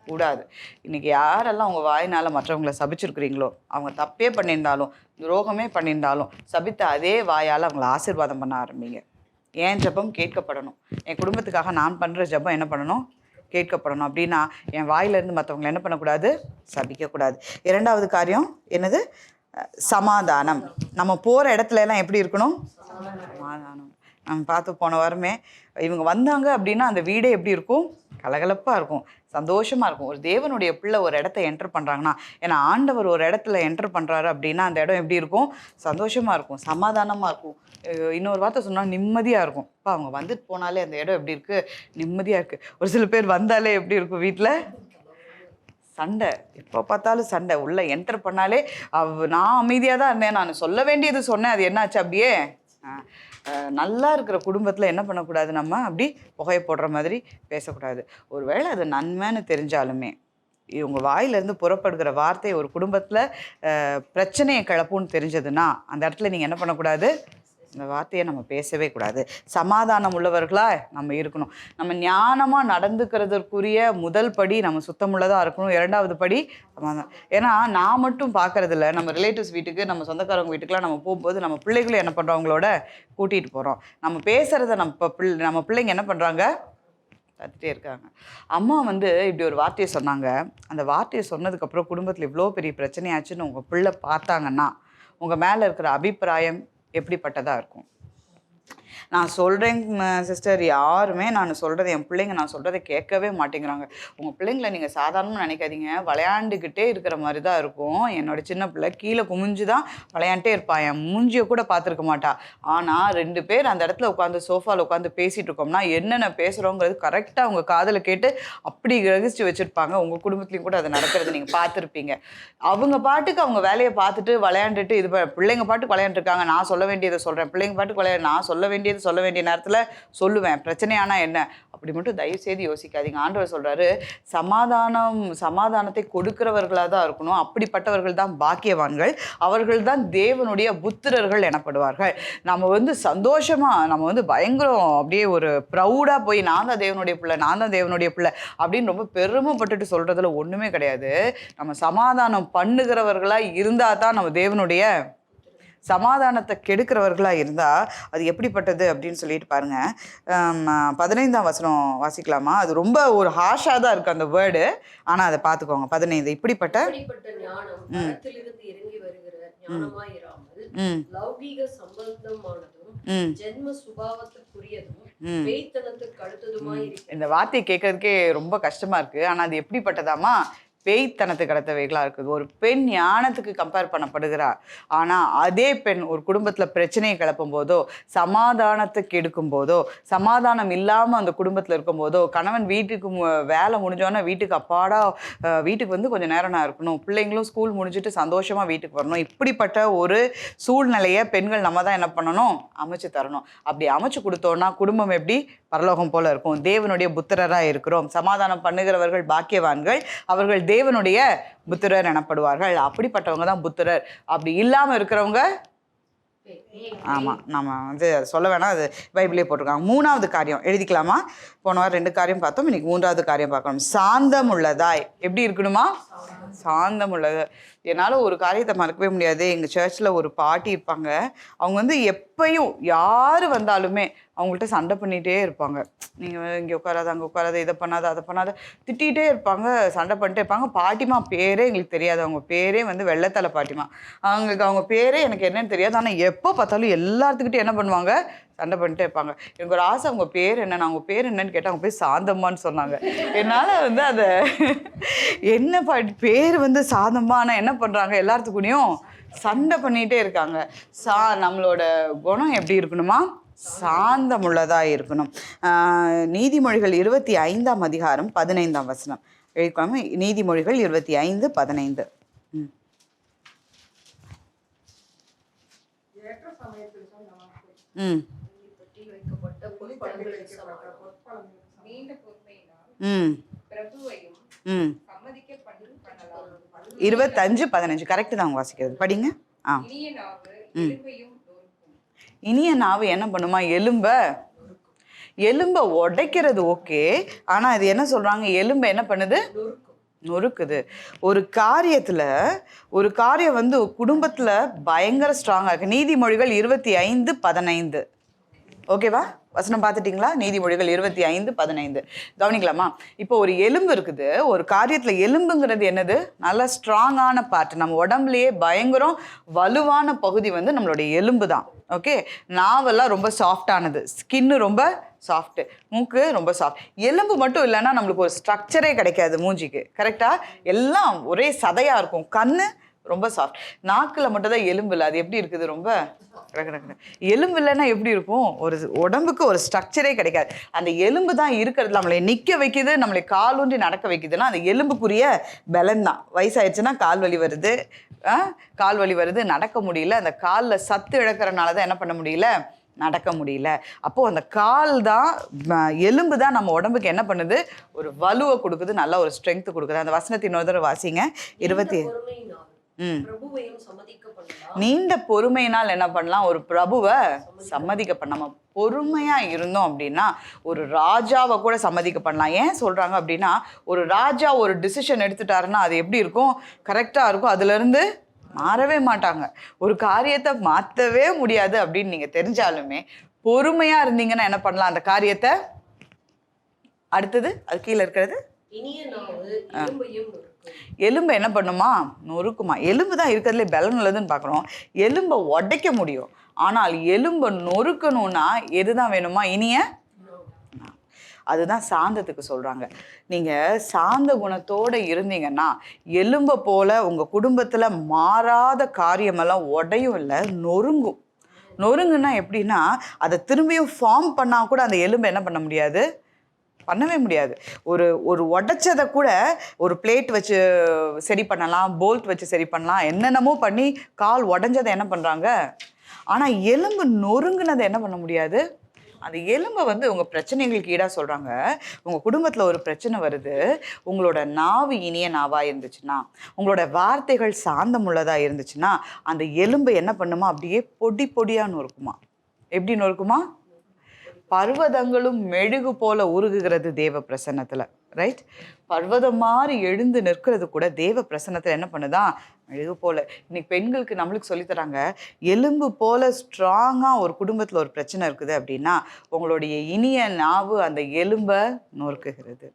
கூடாது. இன்னைக்கு யாரெல்லாம் உங்கள் வாயினால் மற்றவங்களை சபிச்சிருக்கிறீங்களோ, அவங்க தப்பே பண்ணியிருந்தாலும் துரோகமே பண்ணியிருந்தாலும் சபித்த அதே வாயால் அவங்கள ஆசீர்வாதம் பண்ண ஆரம்பிங்க. என் ஜெபம் கேட்கப்படணும். என் குடும்பத்துக்காக நான் பண்ணுற ஜெபம் என்ன பண்ணணும்? கேட்கப்படணும். அப்படின்னா என் வாயிலிருந்து மற்றவங்களை என்ன பண்ணக்கூடாது? சபிக்கக்கூடாது. இரண்டாவது காரியம் என்னது? சமாதானம். நம்ம போகிற இடத்துல எல்லாம் எப்படி இருக்கணும்? சமாதானம். நம்ம பார்த்து போன வாரமே இவங்க வந்தாங்க அப்படின்னா அந்த வீடே எப்படி இருக்கும்? கலகலப்பாக இருக்கும், சந்தோஷமாக இருக்கும். ஒரு தேவனுடைய பிள்ளை ஒரு இடத்த என்டர் பண்ணுறாங்கன்னா, ஏன்னா ஆண்டவர் ஒரு இடத்துல என்டர் பண்ணுறாரு அப்படின்னா அந்த இடம் எப்படி இருக்கும்? சந்தோஷமாக இருக்கும், சமாதானமாக இருக்கும். இன்னொரு வார்த்தை சொன்னால் நிம்மதியாக இருக்கும். இப்போ அவங்க வந்துட்டு போனாலே அந்த இடம் எப்படி இருக்குது? நிம்மதியாக இருக்குது. ஒரு சில பேர் வந்தாலே எப்படி இருக்கும்? வீட்டில் சண்டை, எப்போ பார்த்தாலும் சண்டை. உள்ளே என்டர் பண்ணாலே நான் அமைதியாக தான் இருந்தேன், நான் சொல்ல வேண்டியது சொன்னேன், அது என்னாச்சு? அப்படியே நல்லா இருக்கிற குடும்பத்தில் என்ன பண்ணக்கூடாது? நம்ம அப்படி புகையை போடுற மாதிரி பேசக்கூடாது. ஒருவேளை அது நன்மைன்னு தெரிஞ்சாலுமே இவங்க வாயிலிருந்து புறப்படுகிற வார்த்தை ஒரு குடும்பத்தில் பிரச்சனையை கிளப்புன்னு தெரிஞ்சதுன்னா அந்த இடத்துல நீங்கள் என்ன பண்ணக்கூடாது? இந்த வார்த்தையை நம்ம பேசவே கூடாது. சமாதானம் உள்ளவர்களாக நம்ம இருக்கணும். நம்ம ஞானமாக நடந்துக்கிறதுக்குரிய முதல் படி நம்ம சுத்தமுள்ளதாக இருக்கணும். இரண்டாவது படி சமாதானம். ஏன்னா நான் மட்டும் பார்க்குறதில்ல, நம்ம ரிலேட்டிவ்ஸ் வீட்டுக்கு, நம்ம சொந்தக்காரங்க வீட்டுக்கெலாம் நம்ம போகும்போது நம்ம பிள்ளைகளும் என்ன பண்ணுறோம்? அவங்களோட கூட்டிகிட்டு போகிறோம். நம்ம பேசுகிறத நம்ம பிள்ளைங்க என்ன பண்ணுறாங்க? கற்றுட்டே இருக்காங்க. அம்மா இப்படி ஒரு வார்த்தையை சொன்னாங்க. அந்த வார்த்தையை சொன்னதுக்கப்புறம் குடும்பத்தில் இவ்வளோ பெரிய பிரச்சனையாச்சுன்னு உங்கள் பிள்ளை பார்த்தாங்கன்னா உங்கள் மேலே இருக்கிற அபிப்பிராயம் எப்படிப்பட்டதாக இருக்கும்? நான் சொல்கிறேன் சிஸ்டர், யாருமே நான் சொல்கிறது, என் பிள்ளைங்க நான் சொல்கிறத கேட்கவே மாட்டேங்கிறாங்க. உங்கள் பிள்ளைங்களை நீங்கள் சாதாரணமாக நினைக்காதீங்க, விளையாண்டுக்கிட்டே இருக்கிற மாதிரி தான் இருக்கும். என்னோடய சின்ன பிள்ளை கீழே குமிஞ்சு தான் விளையாண்டே இருப்பான், என் மூஞ்சியை கூட பார்த்துருக்க மாட்டா. ஆனால் 2 பேர் அந்த இடத்துல உட்காந்து சோஃபாவில் உட்காந்து பேசிகிட்டு இருக்கோம்னா என்னென்ன பேசுகிறோங்கிறது கரெக்டாக அவங்க காதில் கேட்டு அப்படி கிரகிச்சு வச்சுருப்பாங்க. உங்கள் குடும்பத்துலேயும் கூட அது நடக்கிறது நீங்கள் பார்த்துருப்பீங்க. அவங்க பாட்டுக்கு அவங்க வேலையை பார்த்துட்டு விளையாண்டுட்டு பிள்ளைங்க பாட்டுக்கு விளையாண்டுருக்காங்க, நான் சொல்ல வேண்டியதை சொல்கிறேன், பிள்ளைங்க பாட்டுக்கு நான் சொல்ல வேண்டியது சொல்ல வேண்டிய நேரத்தில் சொல்லுவேன். பிரச்சனையானா என்ன? அப்படி மட்டும் தயவு செய்து யோசிக்காதீங்க. ஆண்டவர் சொல்கிறாரு, சமாதானத்தை கொடுக்கிறவர்களாக தான் இருக்கணும். அப்படிப்பட்டவர்கள் தான் பாக்கியவான்கள், அவர்கள் தான் தேவனுடைய புத்திரர்கள் எனப்படுவார்கள். நம்ம சந்தோஷமாக நம்ம பயங்கரம் அப்படியே ஒரு ப்ரௌடாக போய் நான் தான் தேவனுடைய பிள்ளை அப்படின்னு ரொம்ப பெருமைப்பட்டுட்டு சொல்கிறதுல ஒன்றுமே கிடையாது. நம்ம சமாதானம் பண்ணுகிறவர்களாக இருந்தால் தான் நம்ம தேவனுடைய சமாதானத்தை கெடுக்கிறவர்களாக இருந்தால் அது எப்படிப்பட்டது அப்படின்னு சொல்லிட்டு பாருங்க. 15ஆம் வசனம் வாசிக்கலாமா? அது ரொம்ப ஒரு ஹாஷாக தான் இருக்குது அந்த வேர்டு, ஆனால் அதை பார்த்துக்கோங்க. 15 இப்படிப்பட்ட ஞானம் இறங்கி வருகிற ஞானமாய் இராமல் லௌகீக சம்பந்தமானதும் ஜென்ம சுபாவத்துக்குரியதும் பேய்த்தனத்துக்கு அடுத்ததுமாய் இருக்கு. இந்த வார்த்தையை கேட்கறதுக்கே ரொம்ப கஷ்டமா இருக்கு. ஆனால் அது எப்படிப்பட்டதாமா? பேய்த்தனத்துக்கு கடத்தவைகளாக இருக்குது. ஒரு பெண் ஞானத்துக்கு கம்பேர் பண்ணப்படுகிறார். ஆனால் அதே பெண் ஒரு குடும்பத்தில் பிரச்சனையை கிளப்பும் போதோ, சமாதானத்துக்கு எடுக்கும் போதோ, சமாதானம் இல்லாமல் அந்த குடும்பத்தில் இருக்கும்போதோ, கணவன் வீட்டுக்கு வேலை முடிஞ்சோன்னா வீட்டுக்கு அப்பாடா வீட்டுக்கு கொஞ்சம் நேரம் நான் இருக்கணும், பிள்ளைங்களும் ஸ்கூல் முடிஞ்சுட்டு சந்தோஷமாக வீட்டுக்கு வரணும், இப்படிப்பட்ட ஒரு சூழ்நிலையை பெண்கள் நம்ம தான் என்ன பண்ணணும்? அமைச்சு தரணும். அப்படி அமைச்சு கொடுத்தோன்னா குடும்பம் எப்படி பரலோகம் போல இருக்கும். தேவனுடைய புத்திரராக இருக்கிறோம். சமாதானம் பண்ணுகிறவர்கள் பாக்கியவான்கள், அவர்கள் தேவனுடைய புத்திரர் எனப்படுவார்கள். அப்படிப்பட்டவங்க தான் புத்திரர். அப்படி இல்லாமல் இருக்கிறவங்க ஆமாம், நம்ம சொல்ல வேணாம், அது பைபிளே போட்டிருக்காங்க. 3வது காரியம் எழுதிக்கலாமா? போன வாரம் 2 காரியம் பார்த்தோம், இன்னைக்கு 3வது காரியம் பார்க்கணும். சாந்தம் உள்ளதாய். எப்படி இருக்கணுமா? சாந்தம் உள்ளது. என்னால் ஒரு காரியத்தை மறக்கவே முடியாது. எங்கள் சர்ச்சில் ஒரு பாட்டி இருப்பாங்க. அவங்க எப்பயும் யார் வந்தாலுமே அவங்கள்ட்ட சண்டை பண்ணிகிட்டே இருப்பாங்க. நீங்கள் இங்கே உட்காராத, அங்கே உட்காராத, இதை பண்ணாத, அதை பண்ணாத, திட்டிகிட்டே இருப்பாங்க, சண்டை பண்ணிட்டே இருப்பாங்க. பாட்டிமா பேரே எங்களுக்கு தெரியாது. அவங்க பேரே வந்து வெள்ளத்தலை பாட்டிமா. அவங்களுக்கு அவங்க பேரே எனக்கு என்னன்னு தெரியாது. ஆனால் எப்போ பார்த்தாலும் எல்லாத்துக்கிட்டையும் என்ன பண்ணுவாங்க, சண்டை பண்ணிட்டே இருப்பாங்க. எனக்கு ஒரு ஆசை, அவங்க பேர் என்னன்னு, அவங்க பேர் என்னன்னு கேட்டால் அவங்க பேர் சாந்தம்மான்னு சொன்னாங்க. என்னால் வந்து அதை என்ன பாட்டி பேர் வந்து சாந்தம்மா, ஆனால் என்ன பண்ணுறாங்க, எல்லாத்துக்கூடயும் சண்டை பண்ணிகிட்டே இருக்காங்க. நம்மளோட குணம் எப்படி இருக்கணுமா, சாந்தமுள்ளதாக இருக்கணும். நீதிமொழிகள் 25ஆம் அதிகாரம் 15ஆம் வசனம் எழுதிக்கோங்க. நீதிமொழிகள் 25:15. ம் ம் 25:15 கரெக்டு தான் அவங்க வாசிக்கிறது. படிங்க. இனிய நாவு என்ன பண்ணுமா, எலும்பை உடைக்கிறது ஓகே. ஆனால் அது என்ன சொல்கிறாங்க, எலும்பை என்ன பண்ணுது, நொறுக்குது. ஒரு காரியம் வந்து குடும்பத்தில் பயங்கர ஸ்ட்ராங்காக இருக்குது. நீதிமொழிகள் 25:15 ஓகேவா, வசனம் பார்த்துட்டிங்களா? நீதிமொழிகள் 25:15 கவனிக்கலாமா? இப்போ ஒரு எலும்பு இருக்குது, ஒரு காரியத்தில் எலும்புங்கிறது என்னது, நல்ல ஸ்ட்ராங்கான பார்ட். நம்ம உடம்புலையே பயங்கரம் வலுவான பகுதி வந்து நம்மளுடைய எலும்பு தான். ஓகே, நாவெல்லாம் ரொம்ப சாஃப்டானது, ஸ்கின்னு ரொம்ப சாஃப்ட்டு, மூக்கு ரொம்ப சாஃப்ட். எலும்பு மட்டும் இல்லைன்னா நம்மளுக்கு ஒரு ஸ்ட்ரக்சரே கிடைக்காது மூஞ்சிக்கு. கரெக்டாக எல்லாம் ஒரே சதையாக இருக்கும். கண்ணு ரொம்ப சாஃப்ட். நாக்கில் மட்டும் தான் எலும்பு இல்லை. அது எப்படி இருக்குது, ரொம்ப எலும்பு இல்லைன்னா எப்படி இருக்கும், ஒரு உடம்புக்கு ஒரு ஸ்ட்ரக்சரே கிடைக்காது. அந்த எலும்பு தான் இருக்கிறது, நம்மளை நிற்க வைக்குது, நம்மளை கால் ஊன்றி நடக்க வைக்குதுன்னா அந்த எலும்புக்குரிய பலன் தான். வயசாயிடுச்சுன்னா கால் வலி வருது, நடக்க முடியல. அந்த காலில் சத்து இழக்கிறனால தான் என்ன பண்ண முடியல, நடக்க முடியல. அப்போது அந்த கால் தான், எலும்பு தான் நம்ம உடம்புக்கு என்ன பண்ணுது, ஒரு வலுவை கொடுக்குது, நல்ல ஒரு ஸ்ட்ரென்த் கொடுக்குது. அந்த வசனத்தின் இன்னொரு தடவை வாசிங்க. நீண்ட பொறுமையினால் என்ன பண்ணலாம், ஒரு பிரபுவை சம்மதிக்க பண்ணாம பொறுமையா இருந்தோம் அப்படின்னா ஒரு ராஜாவை கூட சம்மதிக்க பண்ணலாம். ஏன் சொல்றாங்க அப்படின்னா, ஒரு ராஜா ஒரு டிசிஷன் எடுத்துட்டாருன்னா அது எப்படி இருக்கும், கரெக்டா இருக்கும், அதுல இருந்து மாறவே மாட்டாங்க. ஒரு காரியத்தை மாற்றவே முடியாது அப்படின்னு நீங்க தெரிஞ்சாலுமே பொறுமையா இருந்தீங்கன்னா என்ன பண்ணலாம், அந்த காரியத்தை அடுத்தது அது கீழே இருக்கிறது எலும்பை என்ன பண்ணுமா, நொறுக்குமா. எலும்பு தான் இருக்கிறதுல பலன் உள்ளதுன்னு பார்க்குறோம். எலும்பை உடைக்க முடியும், ஆனால் எலும்பை நொறுக்கணும்னா எதுதான் வேணுமா, இனிய. அதுதான் சாந்தத்துக்கு சொல்கிறாங்க. நீங்கள் சாந்த குணத்தோடு இருந்தீங்கன்னா எலும்பை போல் உங்கள் குடும்பத்தில் மாறாத காரியமெல்லாம் உடையும் இல்லை, நொறுங்கும். நொறுங்குன்னா எப்படின்னா, அதை திரும்பியும் ஃபார்ம் பண்ணால் கூட அந்த எலும்பை என்ன பண்ண முடியாது, பண்ணவே முடியாது. ஒரு உடைச்சதை கூட ஒரு பிளேட் வச்சு சரி பண்ணலாம், போல்ட் வச்சு சரி பண்ணலாம், என்னென்னமோ பண்ணி கால் உடஞ்சதை என்ன பண்ணுறாங்க. ஆனால் எலும்பு நொறுங்குனதை என்ன பண்ண முடியாது. அந்த எலும்பை வந்து உங்கள் பிரச்சனைகளுக்கு ஈடாக சொல்கிறாங்க. உங்கள் குடும்பத்தில் ஒரு பிரச்சனை வருது, உங்களோட நாவு இனிய நாவாக இருந்துச்சுன்னா, உங்களோட வார்த்தைகள் சாந்தம் உள்ளதாக இருந்துச்சுன்னா அந்த எலும்பு என்ன பண்ணுமா, அப்படியே பொடி பொடியாக நொறுக்குமா. எப்படி நொறுக்குமா, பர்வதங்களும் மெழுகு போல உருகுகிறது தேவ பிரசன்னத்தில். ரைட், பர்வதம் மாதிரி எழுந்து நிற்கிறது கூட தேவ பிரசன்னத்தில் என்ன பண்ணுதான், மெழுகு போல. இன்னைக்கு பெண்களுக்கு நம்மளுக்கு சொல்லித்தராங்க, எலும்பு போல ஸ்ட்ராங்காக ஒரு குடும்பத்தில் ஒரு பிரச்சனை இருக்குது அப்படின்னா உங்களுடைய இனிய நாவு அந்த எலும்பை நொறுக்குகிறது.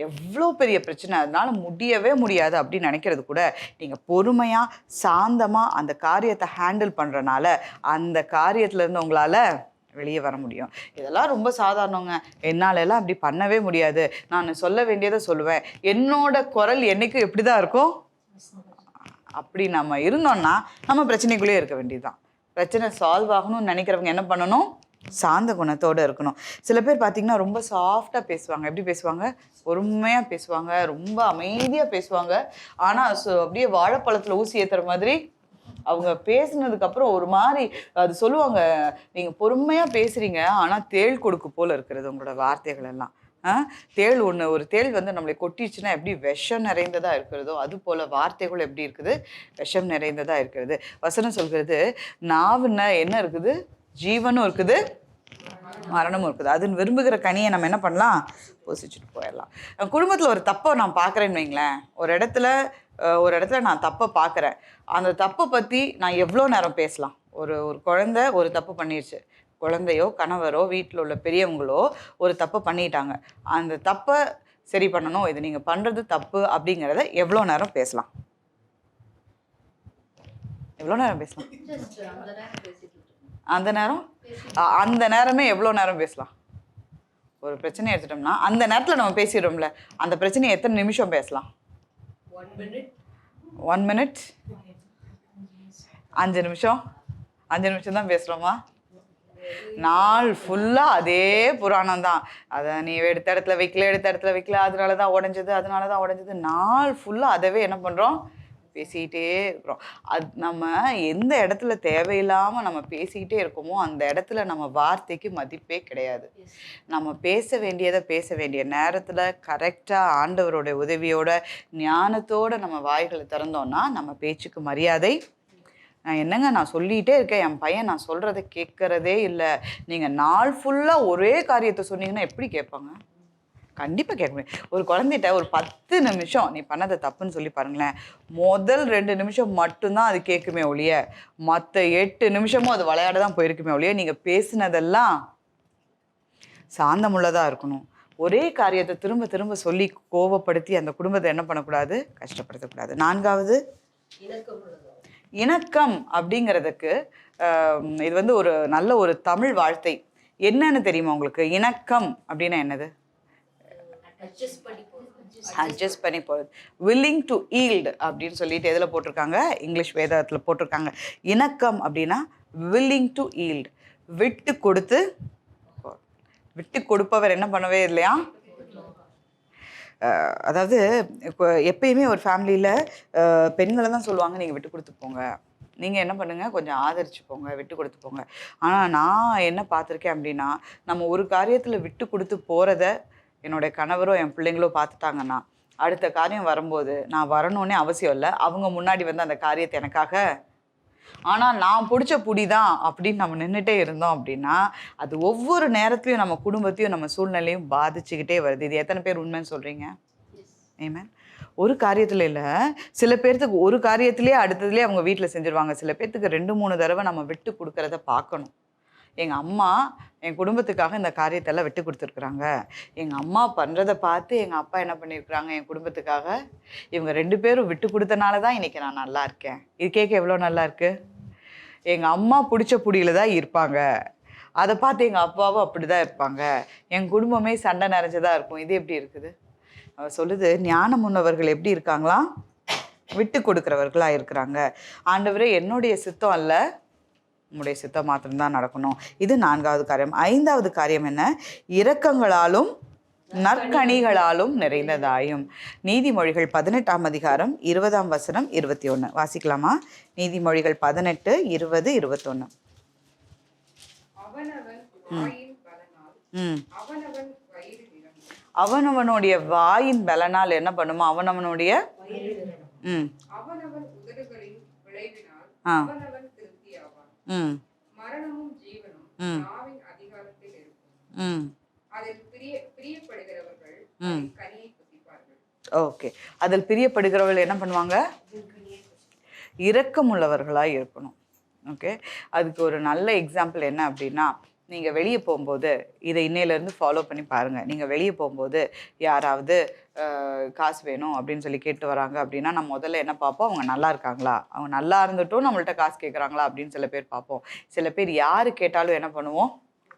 எவ்வளோ பெரிய பிரச்சனை, அதனால முடியவே முடியாது அப்படின்னு நினைக்கிறது கூட நீங்கள் பொறுமையாக சாந்தமாக அந்த காரியத்தை ஹேண்டில் பண்ணுறனால அந்த காரியத்துலேருந்து உங்களால் வெளியே வர முடியும். இதெல்லாம் ரொம்ப சாதாரணங்க, என்னாலெல்லாம் அப்படி பண்ணவே முடியாது, நான் சொல்ல வேண்டியதை சொல்லுவேன், என்னோட குரல் என்னைக்கும் எப்படி தான் இருக்கும். அப்படி நம்ம இருந்தோம்னா நம்ம பிரச்சனைக்குள்ளேயே இருக்க வேண்டியதுதான். பிரச்சனை சால்வ் ஆகணும்னு நினைக்கிறவங்க என்ன பண்ணணும், சாந்த குணத்தோடு இருக்கணும். சில பேர் பார்த்தீங்கன்னா ரொம்ப சாஃப்டாக பேசுவாங்க. எப்படி பேசுவாங்க, பொறுமையாக பேசுவாங்க, ரொம்ப அமைதியாக பேசுவாங்க. ஆனால் அப்படியே வாழைப்பழத்தில் ஊசி ஏற்றுற மாதிரி அவங்க பேசினதுக்கப்புறம் ஒரு மாதிரி அது சொல்லுவாங்க, நீங்கள் பொறுமையாக பேசுகிறீங்க ஆனால் தேள் கொடுக்கு போல் இருக்கிறது உங்களோட வார்த்தைகள் எல்லாம். ஒரு தேள் வந்து நம்மளை கொட்டிச்சுன்னா எப்படி விஷம் நிறைந்ததாக இருக்கிறதோ அது போல் வார்த்தைகள் எப்படி இருக்குது, விஷம் நிறைந்ததாக இருக்கிறது. வசனம் சொல்கிறது, நாவுன்னா என்ன இருக்குது, ஜீவனும் இருக்குது மரணமும் இருக்குது. அது விரும்புகிற கனியை நம்ம என்ன பண்ணலாம், பூசிச்சுட்டு போயிடலாம். குடும்பத்தில் ஒரு தப்பை நான் பார்க்குறேன்னு வைங்களேன், ஒரு இடத்துல நான் தப்பை பார்க்குறேன், அந்த தப்பை பற்றி நான் எவ்வளோ நேரம் பேசலாம். ஒரு குழந்தை ஒரு தப்பு பண்ணிடுச்சு, குழந்தையோ கணவரோ வீட்டில் உள்ள பெரியவங்களோ ஒரு தப்பை பண்ணிட்டாங்க, அந்த தப்பை சரி பண்ணணும், இது நீங்கள் பண்ணுறது தப்பு அப்படிங்கிறத எவ்வளோ நேரம் பேசலாம்? எவ்வளோ நேரம் பேசலாம்? அந்த நேரமே எவ்வளோ நேரம் பேசலாம்? ஒரு பிரச்சனை எடுத்துட்டோம்னா அந்த நேரத்தில் நம்ம பேசிடுறோம்ல, அந்த பிரச்சனையை எத்தனை நிமிஷம் பேசலாம்? 1 minute, 5 நிமிஷம், 5 நிமிஷம் தான் பேசுகிறோமா? நாள் ஃபுல்லாக அதே புராணம் தான். அதை நீ எடுத்த இடத்துல வைக்கல, அதனால தான் உடஞ்சது, நாள் ஃபுல்லாக அதவே என்ன பண்ணுறோம்? பேசிக்கிட்டே இருக்கிறோம். அது நம்ம எந்த இடத்துல தேவையில்லாமல் நம்ம பேசிக்கிட்டே இருக்கோமோ அந்த இடத்துல நம்ம வார்த்தைக்கு மதிப்பே கிடையாது. நம்ம பேச வேண்டிய நேரத்தில் கரெக்டாக ஆண்டவருடைய உதவியோட ஞானத்தோடு நம்ம வாய்களை திறந்தோன்னா நம்ம பேச்சுக்கு மரியாதை. நான் சொல்லிகிட்டே இருக்கேன், என் பையன் நான் சொல்கிறத கேட்குறதே இல்லை. நீங்கள் நாள் ஃபுல்லாக ஒரே காரியத்தை சொன்னீங்கன்னா எப்படி கேட்பாங்க? கண்டிப்பாக கேட்க முடியும். ஒரு குழந்தைகிட்ட ஒரு 10 நிமிஷம் நீ பண்ணதை தப்புன்னு சொல்லி பாருங்களேன், முதல் 2 நிமிஷம் மட்டும்தான் அது கேட்குமே ஒழிய, மற்ற 8 நிமிஷமும் அது விளையாட தான் போயிருக்குமே ஒழிய, நீங்கள் பேசினதெல்லாம் சாந்தமுள்ளதாக இருக்கணும். ஒரே காரியத்தை திரும்ப திரும்ப சொல்லி கோபப்படுத்தி அந்த குடும்பத்தை என்ன பண்ணக்கூடாது? கஷ்டப்படுத்தக்கூடாது. 4வது இணக்கம் அப்படிங்கிறதுக்கு இது வந்து ஒரு நல்ல ஒரு தமிழ் வார்த்தை. என்னன்னு தெரியுமா உங்களுக்கு? இணக்கம் அப்படின்னா என்னது? அட்ஜஸ்ட் பண்ணி போகிறது. willing to yield அப்படின்னு சொல்லிட்டு எதில் போட்டிருக்காங்க? இங்கிலீஷ் வேதத்தில் போட்டிருக்காங்க. இணக்கம் அப்படின்னா willing to yield, விட்டு கொடுப்பவர் என்ன பண்ணவே இல்லையா? அதாவது இப்போ எப்பயுமே ஒரு ஃபேமிலியில் பெண்களை தான் சொல்லுவாங்க, நீங்கள் விட்டு கொடுத்து போங்க, நீங்கள் என்ன பண்ணுங்கள், கொஞ்சம் ஆதரிச்சு போங்க, விட்டு கொடுத்து போங்க. ஆனால் நான் என்ன பார்த்துருக்கேன் அப்படின்னா, நம்ம ஒரு காரியத்தில் விட்டு கொடுத்து போகிறத என்னுடைய கணவரோ என் பிள்ளைங்களோ பார்த்துட்டாங்கன்னா, அடுத்த காரியம் வரும்போது நான் வரணுன்னே அவசியம் இல்லை, அவங்க முன்னாடி வந்து அந்த காரியத்தை எனக்காக, ஆனால் நான் பிடிச்ச புடி தான் அப்படின்னு நம்ம நின்றுட்டே இருந்தோம் அப்படின்னா, அது ஒவ்வொரு நேரத்துலையும் நம்ம குடும்பத்தையும் நம்ம சூழ்நிலையும் பாதிச்சுக்கிட்டே வருது. இது எத்தனை பேர் உண்மைன்னு சொல்கிறீங்க? ஆமென். ஒரு காரியத்தில் இல்லை, சில பேர்த்துக்கு ஒரு காரியத்திலே அடுத்ததுலேயே அவங்க வீட்டில் செஞ்சுருவாங்க. சில பேர்த்துக்கு 2-3 தடவை நம்ம விட்டு கொடுக்கறத பார்க்கணும். எங்கள் அம்மா என் குடும்பத்துக்காக இந்த காரியத்தெல்லாம் விட்டு கொடுத்துருக்குறாங்க. எங்கள் அம்மா பண்ணுறதை பார்த்து எங்கள் அப்பா என்ன பண்ணியிருக்கிறாங்க என் குடும்பத்துக்காக. இவங்க 2 பேரும் விட்டு கொடுத்தனால தான் இன்றைக்கி நான் நல்லா இருக்கேன். இது கேட்க எவ்வளோ நல்லா இருக்குது. எங்கள் அம்மா பிடிச்ச புடியில் தான் இருப்பாங்க, அதை பார்த்து எங்கள் அப்பாவும் அப்படி தான் இருப்பாங்க, என் குடும்பமே சண்டை நிறைஞ்சதாக இருக்கும். இது எப்படி இருக்குது? அவர் சொல்லுது, ஞானம் உள்ளவர்கள் எப்படி இருக்காங்களா? விட்டு கொடுக்குறவர்களாக இருக்கிறாங்க. ஆண்டவரே, என்னுடைய சித்தம் அல்ல, உம்முடைய சித்தம் மாத்திரம்தான் நடக்கணும். இது 4வது காரியம். 5வது காரியம் என்ன? இரக்கங்களாலும் நற்கனிகளாலும் நிறைந்ததாயும். நீதிமொழிகள் 18ஆம் அதிகாரம் 20ஆம் வசனம் 21 வாசிக்கலாமா? நீதிமொழிகள் 18, 20, 21. அவனவனுடைய வாயின் பலனால் என்ன பண்ணுமா? அவனவனுடைய மரணமும் ஜீவனும் நாவின் அதிகாரத்தில் இருக்கும். அதில் பிரியப்படுகிறவர்கள் கனியை புசிப்பார்கள். ஓகே, அதில் பிரியப்படுகிறவர்கள் என்ன பண்ணுவாங்க? இரக்கமுள்ளவர்களாக இருக்கணும். ஓகே, அதுக்கு ஒரு நல்ல எக்ஸாம்பிள் என்ன அப்படின்னா, நீங்கள் வெளியே போகும்போது இதை இன்னையிலேருந்து ஃபாலோ பண்ணி பாருங்கள். நீங்கள் வெளியே போகும்போது யாராவது காசு வேணும் அப்படின்னு சொல்லி கேட்டு வராங்க அப்படின்னா, நம்ம முதல்ல என்ன பார்ப்போம்? அவங்க நல்லா இருக்காங்களா, அவங்க நல்லா இருந்துட்டும் நம்மள்ட்ட காசு கேட்குறாங்களா அப்படின்னு சில பேர் பார்ப்போம். சில பேர் யார் கேட்டாலும் என்ன பண்ணுவோம்?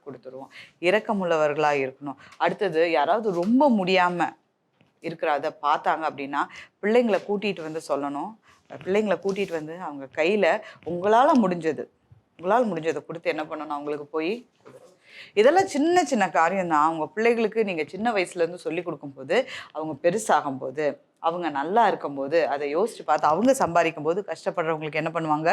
கொடுத்துருவோம். இரக்கமுள்ளவர்களாக இருக்கணும். அடுத்தது, யாராவது ரொம்ப முடியாமல் இருக்கிறத பார்த்தாங்க அப்படின்னா பிள்ளைங்களை கூட்டிகிட்டு வந்து சொல்லணும். பிள்ளைங்களை கூட்டிகிட்டு வந்து அவங்க கையில் உங்களால் முடிஞ்சதை கொடுத்து என்ன பண்ணணும்? அவங்களுக்கு போய் இதெல்லாம் சின்ன சின்ன காரியம் தான். அவங்க பிள்ளைகளுக்கு நீங்கள் சின்ன வயசுலேருந்து சொல்லி கொடுக்கும்போது, அவங்க பெருசாகும்போது, அவங்க நல்லா இருக்கும்போது, அதை யோசித்து பார்த்து அவங்க சம்பாதிக்கும் போது கஷ்டப்படுறவங்களுக்கு என்ன பண்ணுவாங்க?